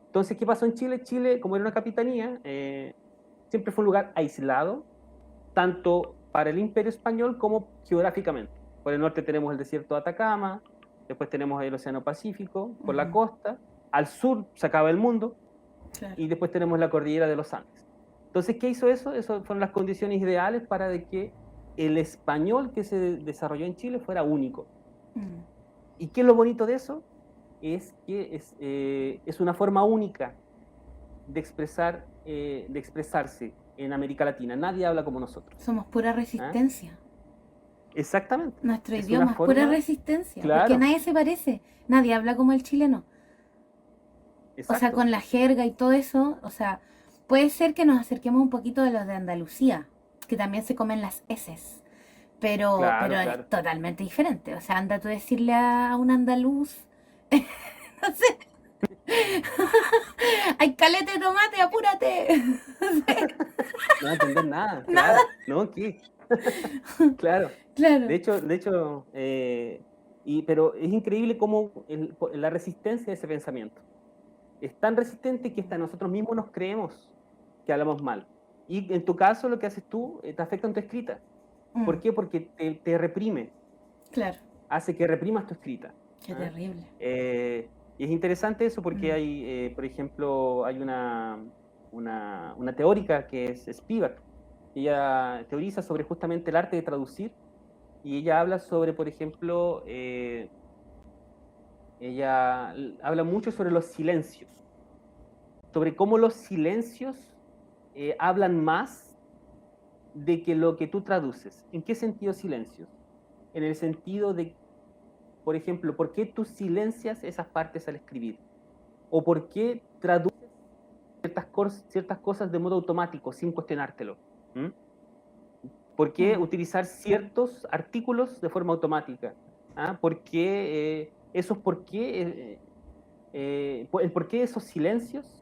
Entonces, ¿qué pasó en Chile? Chile, como era una capitanía, siempre fue un lugar aislado, tanto para el Imperio Español como geográficamente. Por el norte tenemos el desierto de Atacama, después tenemos el Océano Pacífico, por la costa, al sur se acaba el mundo, Claro. y después tenemos la cordillera de los Andes. Entonces, ¿qué hizo eso? Eso fueron las condiciones ideales para de que el español que se desarrolló en Chile fuera único. ¿Y qué es lo bonito de eso? Es que es una forma única de expresarse en América Latina. Nadie habla como nosotros. Somos pura ¿Ah? resistencia. Exactamente. Nuestro Es una idioma es pura forma, resistencia, porque claro, nadie se parece. Nadie habla como el chileno. O sea, exacto. con la jerga y todo eso, o sea, puede ser que nos acerquemos un poquito de los de Andalucía, que también se comen las eses, pero Claro, es claro. totalmente diferente. O sea, anda tú a decirle a un andaluz, no sé, hay caleta de tomate, apúrate. No va a entender nada, Nada, claro. No, ¿qué? Claro. claro. De hecho, pero es increíble cómo la resistencia de ese pensamiento es tan resistente que hasta nosotros mismos nos creemos que hablamos mal. Y en tu caso, lo que haces tú te afecta en tu escrita. ¿Por qué? Porque te reprime, Claro, hace que reprimas tu escrita. qué ¿Ah? terrible. Y es interesante eso porque hay, por ejemplo, hay una teórica que es Spivak. Ella teoriza sobre justamente el arte de traducir y ella habla sobre, por ejemplo, ella habla mucho sobre los silencios, sobre cómo los silencios hablan más de que lo que tú traduces. ¿En qué sentido silencios? En el sentido de, por ejemplo, ¿por qué tú silencias esas partes al escribir? ¿O por qué traduces ciertas cosas de modo automático, sin cuestionártelo? ¿Mm? ¿Por qué utilizar ciertos artículos de forma automática? ¿Ah? ¿Por qué el por qué de esos silencios?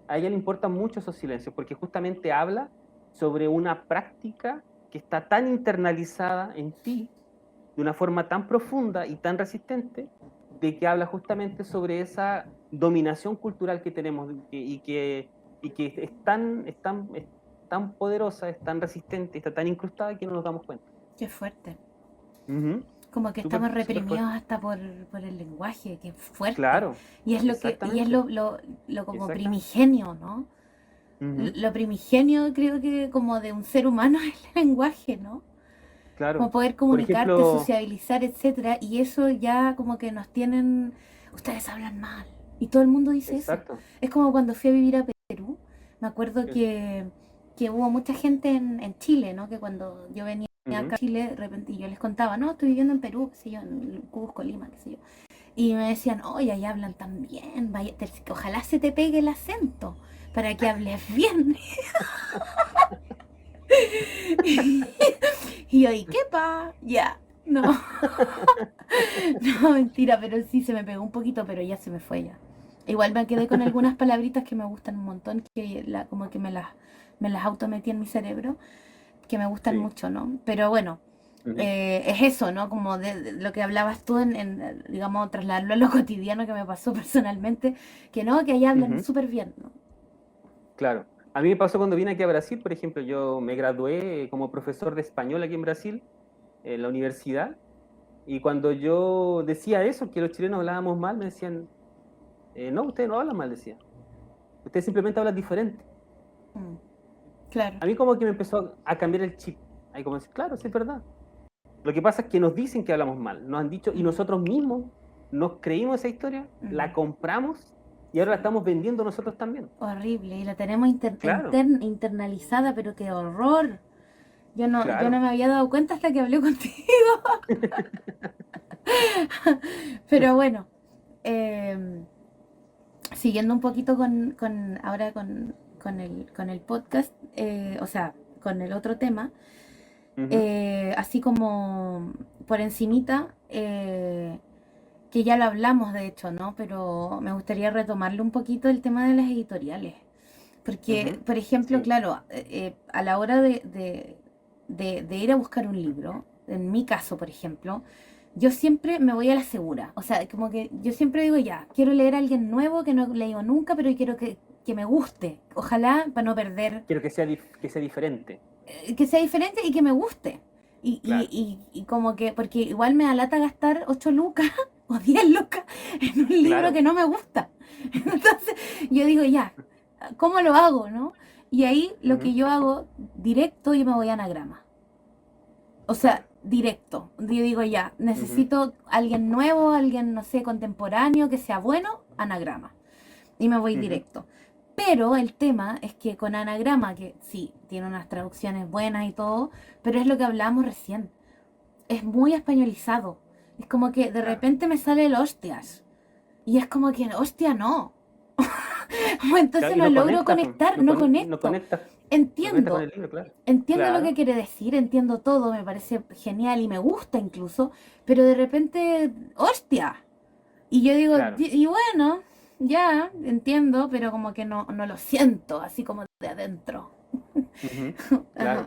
A ella le importan mucho esos silencios, porque justamente habla sobre una práctica que está tan internalizada en ti, de una forma tan profunda y tan resistente, de que habla justamente sobre esa dominación cultural que tenemos y que es tan poderosa, es tan resistente, está tan incrustada que no nos damos cuenta. Qué fuerte. Ujú. Como que Súper, estamos súper reprimidos fuerte. hasta por el lenguaje, que fuerte. Claro, Y es exactamente, lo como exactamente. primigenio, ¿no? Ujú. Lo primigenio creo que como de un ser humano es el lenguaje, ¿no? Como Claro. poder Por comunicarte, ejemplo, sociabilizar, etcétera. Y eso ya como que nos tienen, ustedes hablan mal. Y todo el mundo dice eso. exacto. Es como cuando fui a vivir a Perú. Me acuerdo Sí. que hubo mucha gente en Chile, ¿no? Que cuando yo venía acá Ujú. a Chile, de repente y yo les contaba, no, estoy viviendo en Perú, qué sé yo, en Cusco, Lima, qué sé yo. Y me decían, oye, ahí hablan tan bien, vaya, ojalá se te pegue el acento para que hables bien. Y yo, ¿y qué pa? Ya, no, no, mentira, pero sí se me pegó un poquito, pero ya se me fue ya. Igual me quedé con algunas palabritas que me gustan un montón, que como que me las autometí en mi cerebro, que me gustan Sí. mucho, ¿no? Pero bueno, Ujú. es eso, ¿no? Como de lo que hablabas tú digamos, trasladarlo a lo cotidiano que me pasó personalmente, que no, que ahí hablan Ujú. súper bien, ¿no? Claro. A mí me pasó cuando vine aquí a Brasil, por ejemplo, yo me gradué como profesor de español aquí en Brasil, en la universidad, y cuando yo decía eso, que los chilenos hablábamos mal, me decían, No, ustedes no hablan mal, decía. Ustedes simplemente hablan diferente. Claro. A mí como que me empezó a cambiar el chip. Ahí como decir, claro, sí es verdad. Lo que pasa es que nos dicen que hablamos mal, nos han dicho, y nosotros mismos nos creímos esa historia, la compramos, y ahora la estamos vendiendo nosotros también. Horrible, y la tenemos Claro. internalizada, pero qué horror. Yo no Claro. me había dado cuenta hasta que hablé contigo. Pero bueno, siguiendo un poquito ahora con el podcast, o sea, con el otro tema, así como por encimita, que ya lo hablamos de hecho, ¿no? Pero me gustaría retomarle un poquito el tema de las editoriales. Porque, por ejemplo, Sí. claro, a la hora de ir a buscar un libro, en mi caso, por ejemplo, yo siempre me voy a la segura. O sea, como que yo siempre digo, ya, quiero leer a alguien nuevo que no he leído nunca, pero quiero que me guste. Ojalá para no perder, Quiero que sea diferente. que sea diferente y que me guste. Claro. Y como que, porque igual me da lata gastar 8 lucas o 10 lucas en un libro Claro. que no me gusta. Entonces, yo digo, ya, ¿cómo lo hago, no? Y ahí lo que yo hago, directo, yo me voy a Anagrama. O sea, directo. Yo digo, ya, necesito alguien nuevo, alguien, no sé, contemporáneo, que sea bueno, Anagrama. Y me voy directo. Pero el tema es que con Anagrama, que sí, tiene unas traducciones buenas y todo, pero es lo que hablábamos recién. Es muy españolizado. Es como que de repente me sale el hostias. Y es como que, hostia, no. Entonces Claro, y no no logro conecta, conectar, no no conecta, no conecto. conecta con Entiendo, el libro, claro. entiendo lo que Claro. quiere decir, entiendo todo, me parece genial y me gusta incluso, pero de repente, hostia. Y yo digo, Claro. y bueno, ya, entiendo, pero como que no lo siento, así como de adentro. Ajá. Claro.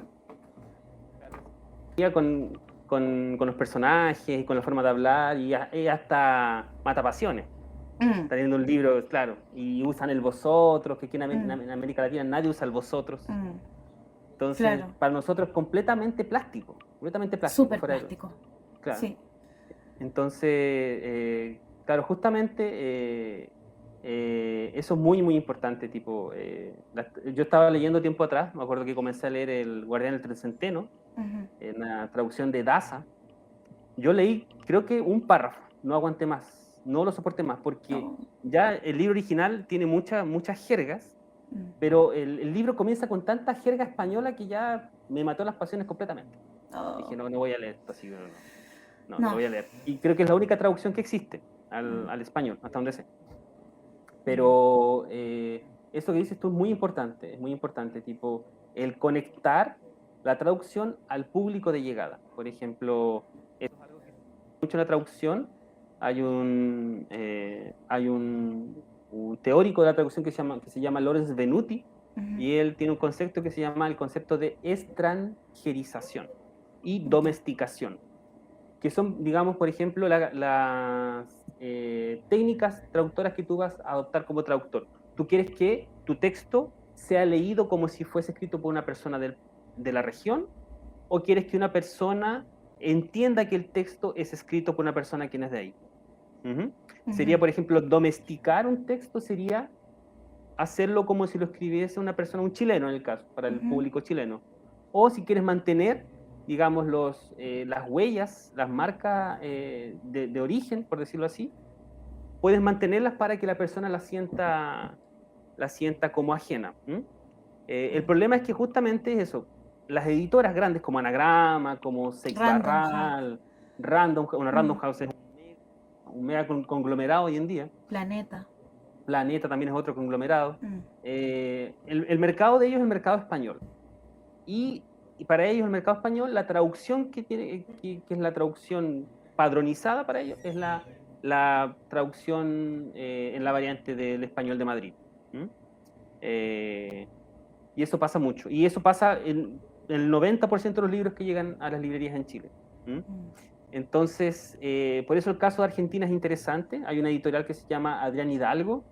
Con los personajes y con la forma de hablar y hasta mata pasiones. Mm, Está leyendo un libro, claro, y usan el vosotros, que aquí mm, en América Latina nadie usa el vosotros. mm. Entonces, Claro, para nosotros es completamente plástico, súper fuera de... plástico. Claro. Sí. Entonces, claro, justamente eso es muy, muy importante. Tipo, yo estaba leyendo tiempo atrás, me acuerdo que comencé a leer El Guardián del Trecenteno, Ujú. en la traducción de Daza. Yo leí, creo que un párrafo, no aguanté más, no lo soporté más, porque Oh, ya el libro original tiene muchas jergas, mm. pero el libro comienza con tanta jerga española que ya me mató las pasiones completamente. Dije, Oh, no voy a leer esto, así que no lo no. voy a leer. Y creo que es la única traducción que existe Mm, al español, hasta donde sé. mm. Pero eso que dices tú es muy importante, tipo, el conectar la traducción al público de llegada. Por ejemplo, eso es algo que mucho en la traducción. Hay un teórico de la traducción que se llama Lawrence Venuti, Ujú. y él tiene un concepto que se llama el concepto de extranjerización y Ya. domesticación, que son, digamos, por ejemplo, las técnicas traductoras que tú vas a adoptar como traductor. Tú quieres que tu texto sea leído como si fuese escrito por una persona de la región, o quieres que una persona entienda que el texto es escrito por una persona que no es de ahí. Sería, Ujú. por ejemplo, domesticar un texto, sería hacerlo como si lo escribiese una persona, un chileno en el caso, para el Ujú. público chileno. O si quieres mantener, digamos, las huellas, las marcas de origen, por decirlo así, puedes mantenerlas para que la persona la sienta como ajena. El problema es que justamente es eso. Las editoras grandes como Anagrama, como Seix Random House. Barral, Random Mm. House es un mega conglomerado hoy en día. Planeta. Planeta también es otro conglomerado. Mm. El mercado de ellos es el mercado español. Y para ellos el mercado español, la traducción que es la traducción padronizada para ellos, es la traducción en la variante del español de Madrid. Eh, y eso pasa mucho. Y eso pasa en el 90% de los libros que llegan a las librerías en Chile. Mm. Entonces, por eso el caso de Argentina es interesante. Hay una editorial que se llama Adrián Hidalgo,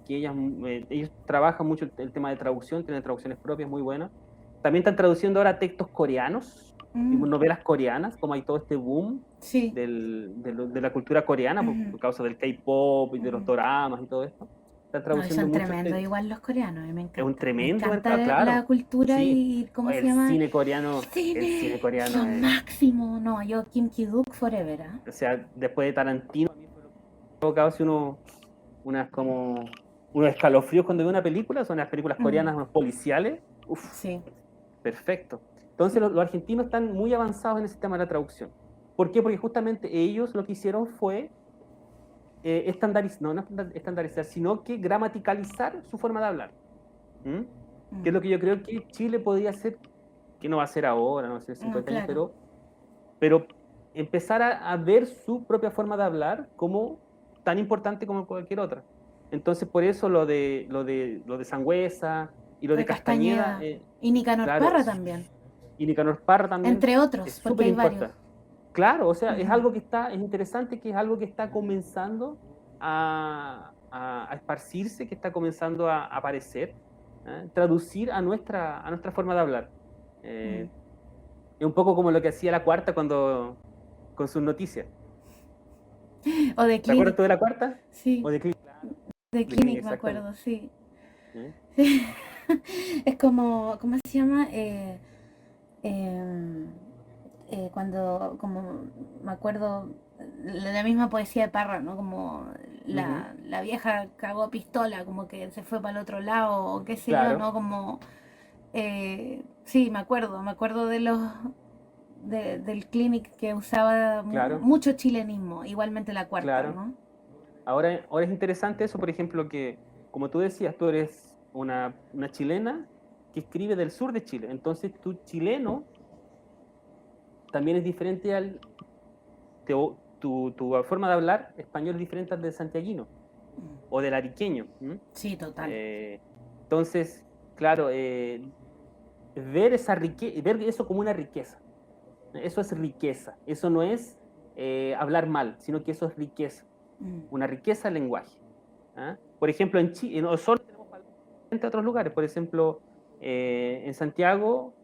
que ellos trabajan mucho el tema de traducción, tienen traducciones propias muy buenas. También están traduciendo ahora textos coreanos, Mm, novelas coreanas, como hay todo este boom sí. de la cultura coreana por causa del K-pop y de los doramas y todo esto. Están No, y traduciendo son mucho tremendos igual los coreanos, a mí me es un encanta. Me tremendo encanta mercado, la claro. cultura Sí, y, ¿cómo se el llama? el cine Cine, es coreano lo es, máximo. No, yo Kim Ki-duk forever, ¿ah? o sea, después de Tarantino, a mí me ha provocado así unos escalofríos cuando veo una película, son las películas Mm, coreanas, unos policiales, uff, sí. perfecto. Entonces los argentinos están muy avanzados en ese tema de la traducción. ¿Por qué? Porque justamente ellos lo que hicieron fue no estandarizar, sino que gramaticalizar su forma de hablar. ¿Mm? Que es Mm, lo que yo creo que Chile podría hacer, que no va a ser ahora, no va a ser no, 50 años, claro. pero empezar a ver su propia forma de hablar como tan importante como cualquier otra. Entonces, por eso lo de Sangüesa y lo Lo de de Castañeda, Castañeda. Y Nicanor claro, Parra también. y Nicanor Parra también Entre es otros, porque súper hay varios. importante. Claro, o sea, Ujú. es interesante que es algo que está comenzando a esparcirse, que está comenzando a aparecer, traducir a nuestra forma de hablar. Mm. Eh, es un poco como lo que hacía la cuarta con sus noticias. O de ¿Te acuerdas Clinic, tú de la cuarta? sí. O de Click, De de Click, Clinic me exactamente. acuerdo, sí. ¿Eh? Es como, ¿cómo se llama? Cuando, como me acuerdo, la misma poesía de Parra, ¿no? Como Ujú. la vieja cagó a pistola, como que se fue para el otro lado, o qué sé yo, Claro, ¿no? Como, sí, me acuerdo de del clinic que usaba claro, mucho chilenismo, igualmente la cuarta, claro. ¿no? Ahora es interesante eso, por ejemplo, que, como tú decías, tú eres una chilena que escribe del sur de Chile. Entonces, tu chileno también es diferente tu forma de hablar español es diferente al del santiaguino o del ariqueño. ¿M? Sí, total. Eh, entonces, claro, ver eso como una riqueza. Eso es riqueza. Eso no es hablar mal, sino que eso es riqueza. Mm. Una riqueza del lenguaje. ¿Ah? Por ejemplo, en Chile, en Osorno tenemos palabras diferentes a otros lugares. Por ejemplo, en Santiago,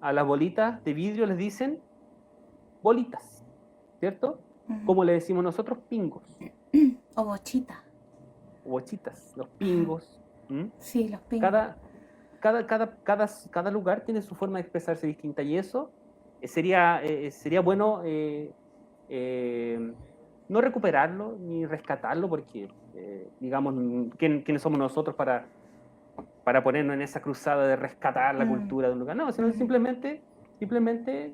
a las bolitas de vidrio les dicen bolitas, ¿cierto? Ujú. Como le decimos nosotros, pingos, O bochita. o bochitas, los Ajá. pingos. ¿Mm? Sí, los pingos. Cada, cada lugar tiene su forma de expresarse distinta y eso sería bueno eh, no recuperarlo ni rescatarlo porque, digamos, ¿quiénes somos nosotros para ponernos en esa cruzada de rescatar la Mm, cultura de un lugar? No, sino mm. simplemente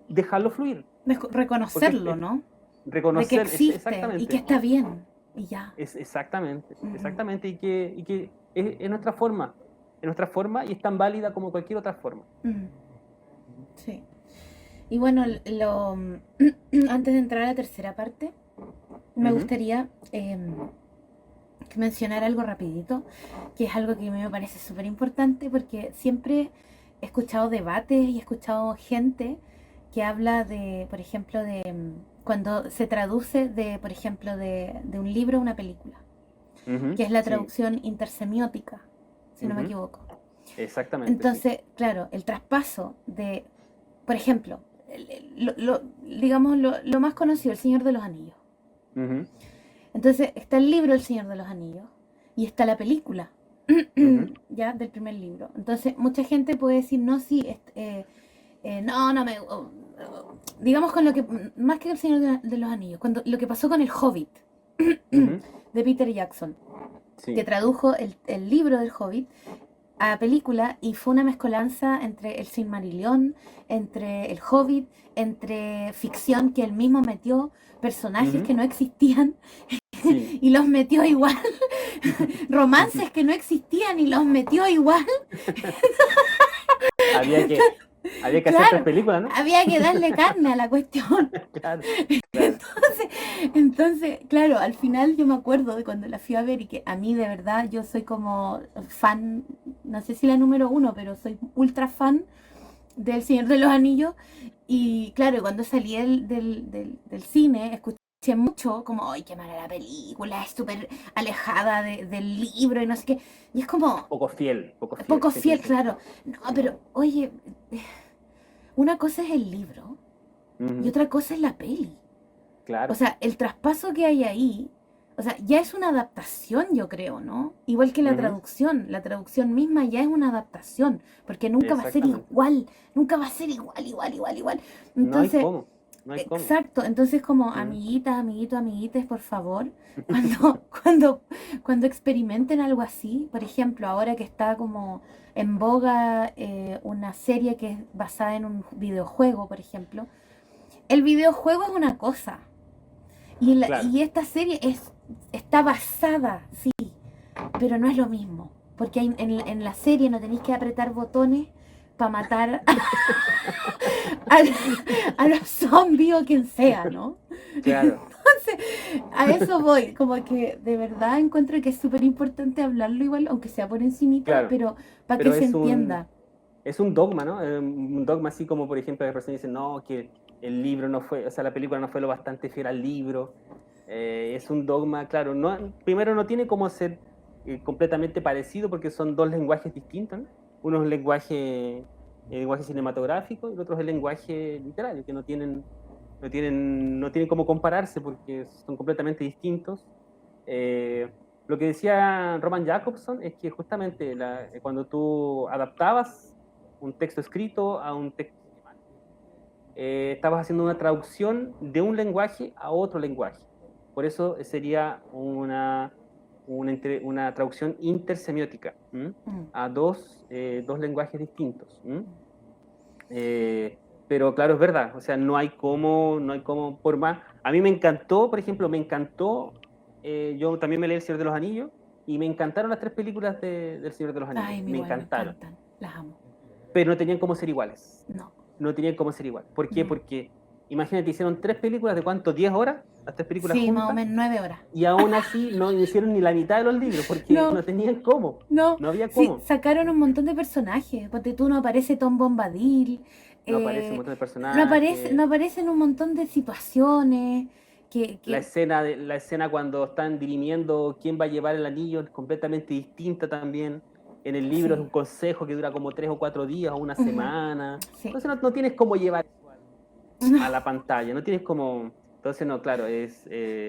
dejarlo fluir, porque Reconocerlo, ¿no? De que reconocer, existe y que exactamente, está bien. Y ya. Ujú. exactamente, y que es nuestra forma y es tan válida como cualquier otra forma. Mm, sí. Y bueno, antes de entrar a la tercera parte, me Ujú, gustaría mencionar algo rapidito, que es algo que a mí me parece súper importante porque siempre he escuchado debates y he escuchado gente que habla de, por ejemplo, de cuando se traduce de, por ejemplo, de un libro a una película, ujú, que es la sí, traducción intersemiótica, si no me ujú, equivoco. exactamente, sí. Entonces, claro, el traspaso de, por ejemplo, digamos lo más conocido, El Señor de los Anillos. Ujú, Entonces está el libro El Señor de los Anillos y está la película ujú, ya del primer libro. Entonces mucha gente puede decir, no, sí, no, no me... digamos con lo que, más que El Señor de los Anillos, cuando lo que pasó con El Hobbit ujú, de Peter Jackson, que sí, tradujo el libro del Hobbit a película y fue una mezcolanza entre el Silmarillion, entre el Hobbit, entre ficción que él mismo metió, personajes ujú, que no existían sí. y los metió igual, romances que no existían y los metió igual. Había que, había que hacer tres Claro, películas, ¿no? había que darle carne a la cuestión. Claro, claro. Entonces, entonces, claro, al final yo me acuerdo de cuando la fui a ver y que a mí de verdad yo soy como fan, no sé si la número uno, pero soy ultra fan del Señor de los Anillos. Y claro, cuando salí del cine, escuché mucho como, ¡ay, qué mala la película! Es súper alejada del libro y no sé qué. Y es como, Poco fiel, poco sí, sí, fiel, sí. claro. No, pero, oye, una cosa es el libro y Ujú, otra cosa es la peli. O claro. sea, el traspaso que hay ahí, o sea, ya es una adaptación, yo creo, ¿no? Igual que Ujú, la traducción misma ya es una adaptación, porque nunca va a ser exactamente. igual, nunca va a ser igual, igual, igual, igual. No hay Entonces, cómo, no hay cómo. exacto, entonces como Ujú. amiguitas, amiguitos, amiguites, por favor, cuando, cuando experimenten algo así, por ejemplo, ahora que está como en boga una serie que es basada en un videojuego, por ejemplo, el videojuego es una cosa Claro. y esta serie está basada, sí, pero no es lo mismo, porque en la serie no tenéis que apretar botones para matar a, a los zombies o quien sea, ¿no? Claro, A eso voy, como que de verdad encuentro que es súper importante hablarlo igual, aunque sea por encimita, claro. pero para que Pero se entienda. es un dogma, ¿no? Un dogma así como, por ejemplo, las personas dicen, no, que el libro no fue, o sea, la película no fue lo bastante fiel al libro. Es un dogma, claro, no, primero no tiene como ser completamente parecido porque son dos lenguajes distintos, ¿no? Uno es el lenguaje cinematográfico y el otro es el lenguaje literario, que no tienen cómo compararse porque son completamente distintos. Eh, lo que decía Roman Jacobson es que justamente cuando tú adaptabas un texto escrito a un texto estabas haciendo una traducción de un lenguaje a otro lenguaje. Por eso sería una traducción intersemiótica, ¿m? Mm. A dos lenguajes distintos. ¿M? Pero claro, es verdad, o sea, no hay cómo, por más. A mí me encantó, por ejemplo, yo también me leí El Señor de los Anillos y me encantaron las tres películas del Señor de los Anillos, Ay, a mí me igual me encantaron, encantan, las amo. pero no tenían cómo ser iguales, No, no tenían cómo ser igual. ¿Por qué? no. Porque imagínate, hicieron tres películas de cuánto, 10 horas, las tres películas Sí, más o juntas, menos 9 horas. y aún así no hicieron ni la mitad de los libros, porque No, no tenían cómo, no. no había Sí, cómo. sacaron un montón de personajes. Porque tú no aparece Tom Bombadil. No aparece un eh, montón de no aparece, personajes. no aparecen un montón de situaciones. Que La escena cuando están dirimiendo quién va a llevar el anillo es completamente distinta también. En el libro es sí. un consejo que dura como 3 o 4 días o una Ujú, semana. sí. Entonces no tienes cómo llevar a la No. pantalla, no tienes cómo. Entonces, no, claro,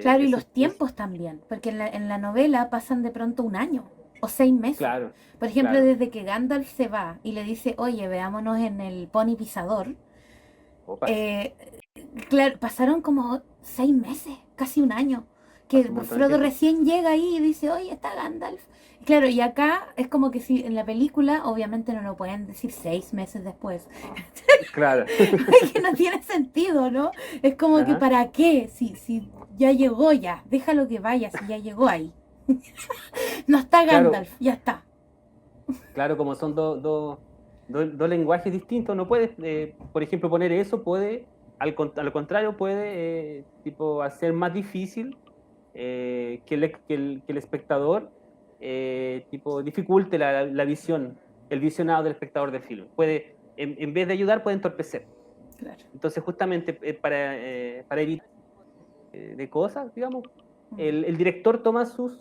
Claro, y los tiempos también, porque en la novela pasan de pronto un año o 6 meses. claro, Por ejemplo, claro. desde que Gandalf se va y le dice, oye, veámonos en el pony pisador, Opas, eh, claro, pasaron como 6 meses, casi un año, que pasó un montón de Frodo tiempo. recién llega ahí y dice, oye, está Gandalf. Claro, y acá es como que si en la película, obviamente no lo pueden decir 6 meses después, Claro. que no tiene sentido, ¿no? Es como que Ajá. ¿para qué? Si ya llegó ya, déjalo que vaya, si ya llegó ahí. No está Claro, Gandalf, ya está. claro, como son dos lenguajes distintos, no puedes, por ejemplo, poner eso puede, a lo contrario, puede tipo, hacer más difícil que el espectador tipo, dificulte la visión, el visionado del espectador del film. En vez de ayudar, puede entorpecer. Claro. Entonces, justamente para evitar de cosas, digamos, Mm. el director toma sus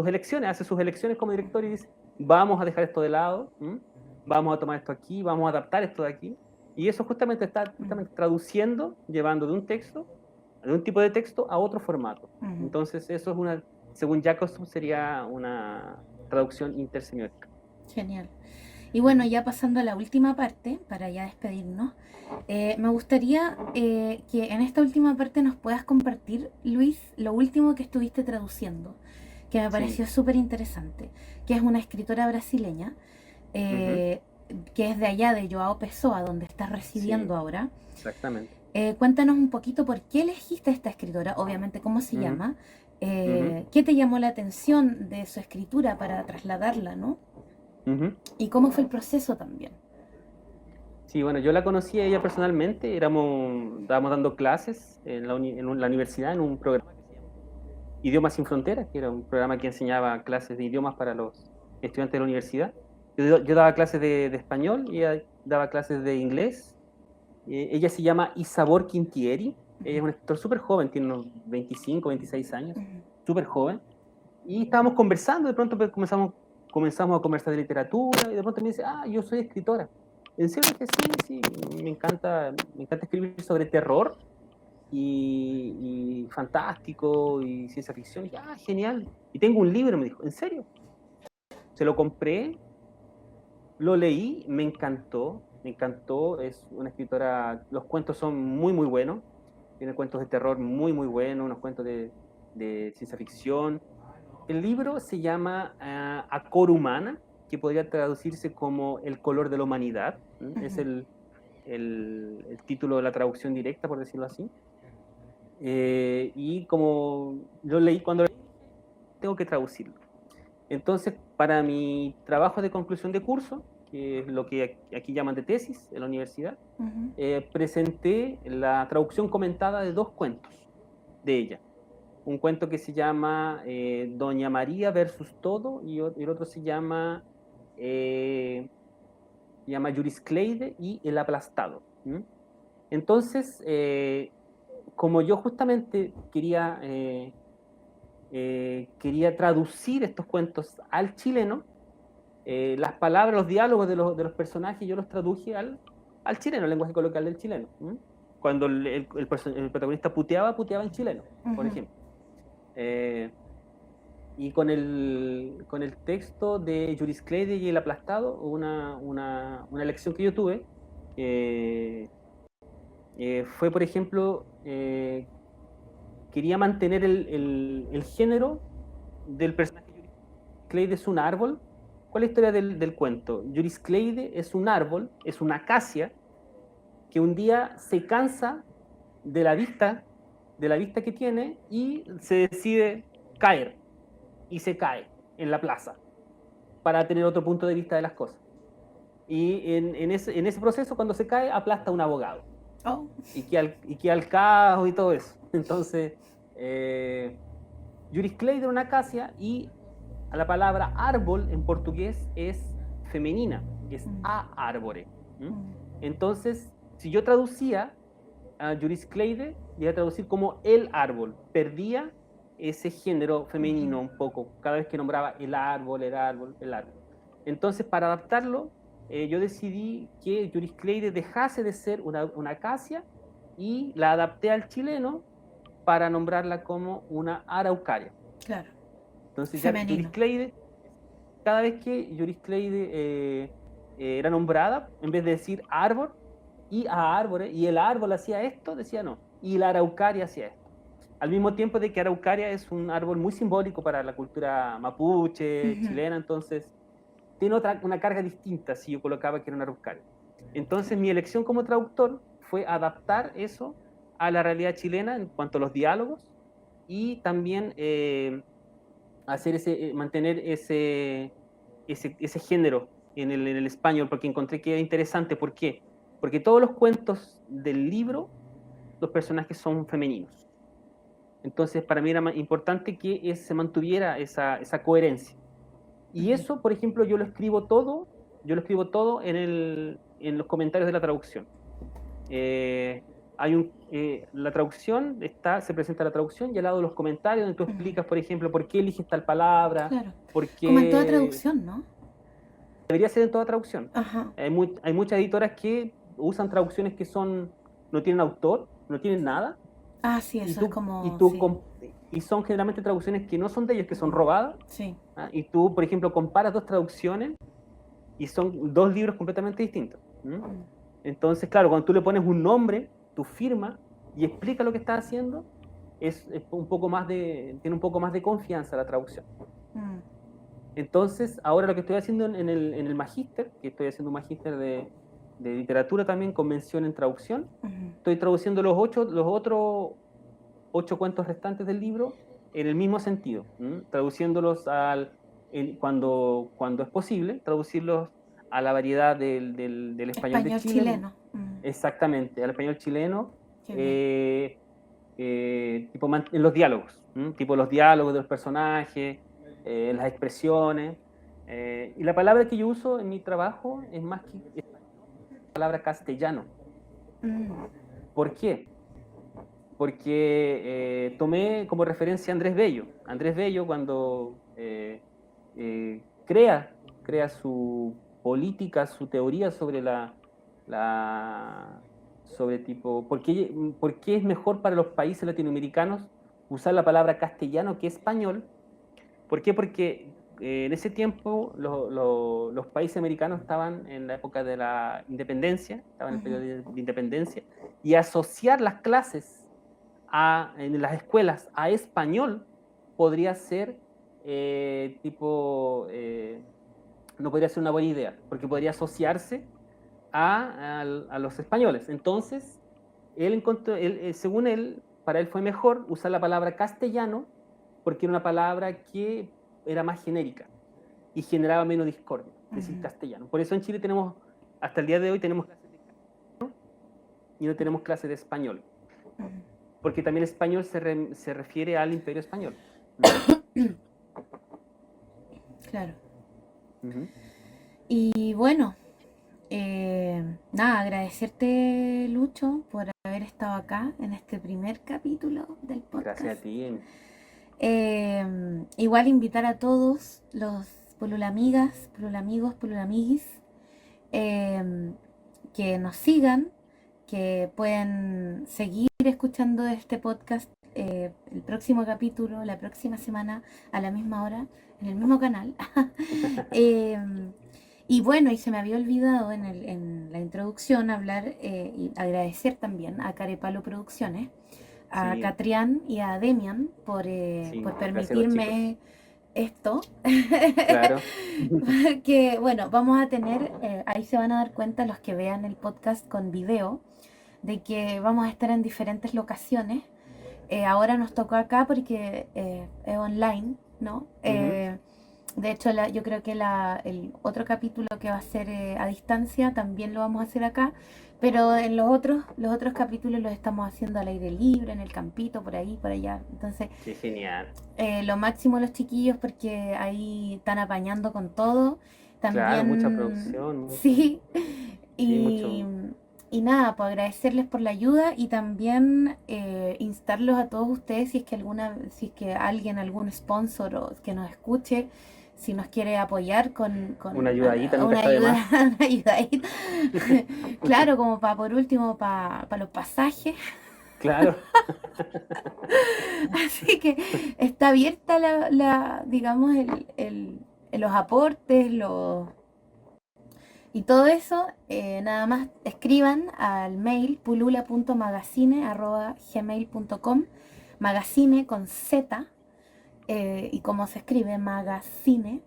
elecciones, hace sus elecciones como director y dice, vamos a dejar esto de lado, ¿m? Vamos a tomar esto aquí, vamos a adaptar esto de aquí. Y eso justamente está Mm. justamente traduciendo, llevando de un tipo de texto a otro formato. Mm. Entonces, eso es según Jacobson, sería una traducción intersemiótica. Genial. Y bueno, Ujú. ya pasando a la última parte, para ya despedirnos, me gustaría que en esta última parte nos puedas compartir, Luis, lo último que estuviste traduciendo, que me Sí. pareció súper interesante, que es una escritora brasileña, Ujú. eh, que es de allá, de Joao Pessoa, donde estás Sí, residiendo ahora. exactamente. Cuéntanos un poquito por qué elegiste a esta escritora, obviamente cómo se Ujú, llama, ujú, qué te llamó la atención de su escritura para trasladarla, ¿no? ujú. Y cómo fue el proceso también. Sí, bueno, yo la conocí a ella personalmente, estábamos dando clases en la universidad en un programa que se llama Idiomas sin Fronteras, que era un programa que enseñaba clases de idiomas para los estudiantes de la universidad. Yo daba clases de español y ella daba clases de inglés. Ella se llama Isabor Quintieri, ella es una escritora súper joven, tiene unos 25, 26 años, Ujú. súper joven. Y estábamos conversando, de pronto pues, comenzamos a conversar de literatura y de pronto me dice, yo soy escritora. En serio que sí, me encanta escribir sobre terror y fantástico y ciencia ficción. Y dije, genial. Y tengo un libro, me dijo, ¿en serio? Se lo compré, lo leí, me encantó, es una escritora, los cuentos son muy, muy buenos, tiene cuentos de terror muy, muy buenos, unos cuentos de ciencia ficción. El libro se llama A Cor Humana, que podría traducirse como El color de la humanidad. Es el título de la traducción directa, por decirlo así. Y como yo leí cuando tengo que traducirlo. Entonces, para mi trabajo de conclusión de curso, que es lo que aquí llaman de tesis en la universidad, presenté la traducción comentada de 2 cuentos de ella. Un cuento que se llama Doña María versus Todo y el otro se llama Juriscleide y El Aplastado. Entonces, como yo justamente quería traducir estos cuentos al chileno, las palabras, los diálogos de los personajes, yo los traduje al chileno, al lenguaje coloquial del chileno. Cuando el protagonista puteaba en chileno, por ejemplo. Y con el texto de Juriscleide y El Aplastado, una lección que yo tuve, fue, por ejemplo, quería mantener el género del personaje. Juriscleide es un árbol. ¿Cuál es la historia del cuento? Juriscleide es un árbol, es una acacia, que un día se cansa de la vista que tiene y se decide caer, y se cae en la plaza para tener otro punto de vista de las cosas. Y en ese proceso, cuando se cae, aplasta a un abogado. Oh. Y queda al caos y todo eso. Entonces, Juriscleide era una acacia y a la palabra árbol en portugués es femenina, es a árbore. Entonces, si yo traducía a Juriscleide, iba a traducir como el árbol. Perdía ese género femenino un poco, cada vez que nombraba el árbol, el árbol, el árbol. Entonces, para adaptarlo, yo decidí que Juriscleide dejase de ser una acacia y la adapté al chileno para nombrarla como una araucaria. Claro. Entonces, ya Juriscleide, cada vez que Juriscleide era nombrada, en vez de decir árbol, y a árboles, y el árbol hacía esto, decía no, y la araucaria hacía esto. Al mismo tiempo de que araucaria es un árbol muy simbólico para la cultura mapuche, chilena, entonces tiene una carga distinta si yo colocaba que era una araucaria. Entonces mi elección como traductor fue adaptar eso a la realidad chilena en cuanto a los diálogos y también mantener ese género en el español, porque encontré que era interesante. ¿Por qué? Porque todos los cuentos del libro, los personajes son femeninos. Entonces, para mí era más importante que se mantuviera esa coherencia. Y eso, por ejemplo, yo lo escribo todo en los comentarios de la traducción. La traducción se presenta la traducción y al lado de los comentarios donde tú explicas, por ejemplo, por qué eliges tal palabra. Claro. Porque como en toda traducción, ¿no? Debería ser en toda traducción. Ajá. Hay muchas editoras que usan traducciones que no tienen autor, no tienen nada. Sí, eso es como... Y son generalmente traducciones que no son de ellos, que son robadas. Sí. Y tú, por ejemplo, comparas 2 traducciones y son 2 libros completamente distintos. Entonces, claro, cuando tú le pones un nombre, tu firma, y explica lo que estás haciendo, tiene un poco más de confianza la traducción. Entonces, ahora lo que estoy haciendo en el magíster, que estoy haciendo un magíster de literatura también, con mención en traducción, estoy traduciendo los otros 8 cuentos restantes del libro en el mismo sentido, traduciéndolos cuando es posible, traducirlos a la variedad del español de Chile. Chileno. Exactamente, al español chileno, tipo en los diálogos, tipo los diálogos de los personajes, las expresiones. Y la palabra que yo uso en mi trabajo es más que la palabra castellano. ¿Por qué? Porque tomé como referencia a Andrés Bello. Andrés Bello, cuando crea su política, su teoría sobre sobre tipo, ¿por qué es mejor para los países latinoamericanos usar la palabra castellano que español? ¿Por qué? Porque en ese tiempo los países americanos estaban en la época de la independencia, estaban en el periodo de independencia, y asociar las clases en las escuelas a español podría ser no podría ser una buena idea, porque podría asociarse a los españoles. Entonces, según él, para él fue mejor usar la palabra castellano, porque era una palabra que era más genérica y generaba menos discordia, decir castellano. Por eso en Chile hasta el día de hoy tenemos clases de castellano y no tenemos clases de español. Porque también español se refiere al Imperio Español. Claro. Y bueno, nada, agradecerte, Lucho, por haber estado acá en este primer capítulo del podcast. Gracias a ti. Igual invitar a todos los polulamigas, pululamigos, pululamiguis, que nos sigan, que pueden seguir escuchando este podcast el próximo capítulo, la próxima semana, a la misma hora, en el mismo canal. Y bueno, y se me había olvidado en la introducción hablar y agradecer también a Carepalo Producciones, a Catrián y a Demian por permitirme esto. Claro. Que bueno, vamos a tener, ahí se van a dar cuenta los que vean el podcast con video, de que vamos a estar en diferentes locaciones. Ahora nos tocó acá porque es online, ¿no? De hecho, yo creo que el otro capítulo que va a ser a distancia también lo vamos a hacer acá, pero en los otros capítulos los estamos haciendo al aire libre, en el campito, por ahí, por allá. Entonces, qué genial. Lo máximo los chiquillos porque ahí están apañando con todo. También, claro, mucha producción. Sí, y nada, pues agradecerles por la ayuda y también instarlos a todos ustedes si es que alguien, algún sponsor o que nos escuche, si nos quiere apoyar con una ayudadita, nunca está de más. Una ayudadita. Claro, como por último, para los pasajes. Claro. Así que está abierta digamos, los aportes, y todo eso. Nada más escriban al mail pulula.magazine@gmail.com, magazine con Z, y como se escribe, magazine.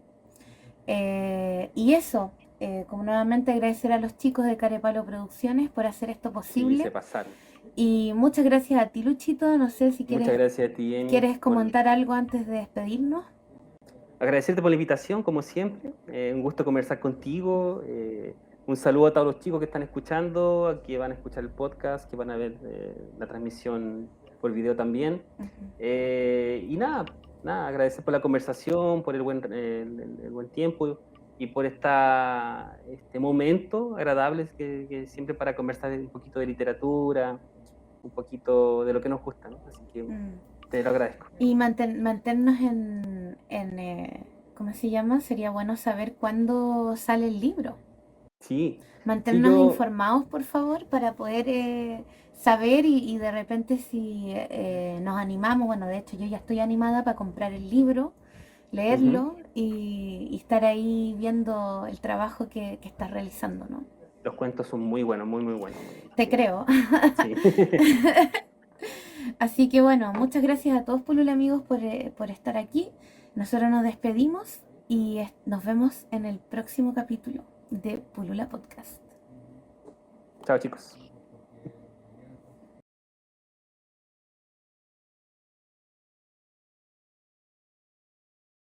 Y eso, como nuevamente agradecer a los chicos de Carepalo Producciones por hacer esto posible. Sí, se pasaron. Y muchas gracias a ti, Luchito. No sé si muchas gracias a ti, Emi, ¿quieres comentar algo antes de despedirnos? Agradecerte por la invitación, como siempre. Un gusto conversar contigo. Un saludo a todos los chicos que están escuchando, que van a escuchar el podcast, que van a ver la transmisión por video también. Y nada, agradecer por la conversación, por el buen tiempo y por este momento agradable que siempre para conversar un poquito de literatura, un poquito de lo que nos gusta, ¿no? Así que te lo agradezco. Y mantenernos en ¿cómo se llama? Sería bueno saber cuándo sale el libro. Sí. Mantenernos informados, por favor, para poder saber y de repente si nos animamos. Bueno, de hecho yo ya estoy animada para comprar el libro, leerlo y estar ahí viendo el trabajo que estás realizando, ¿no? Los cuentos son muy buenos, muy buenos. Te creo. Sí. Así que bueno, muchas gracias a todos Pulula amigos por estar aquí. Nosotros nos despedimos y nos vemos en el próximo capítulo de Pulula Podcast. Chao, chicos.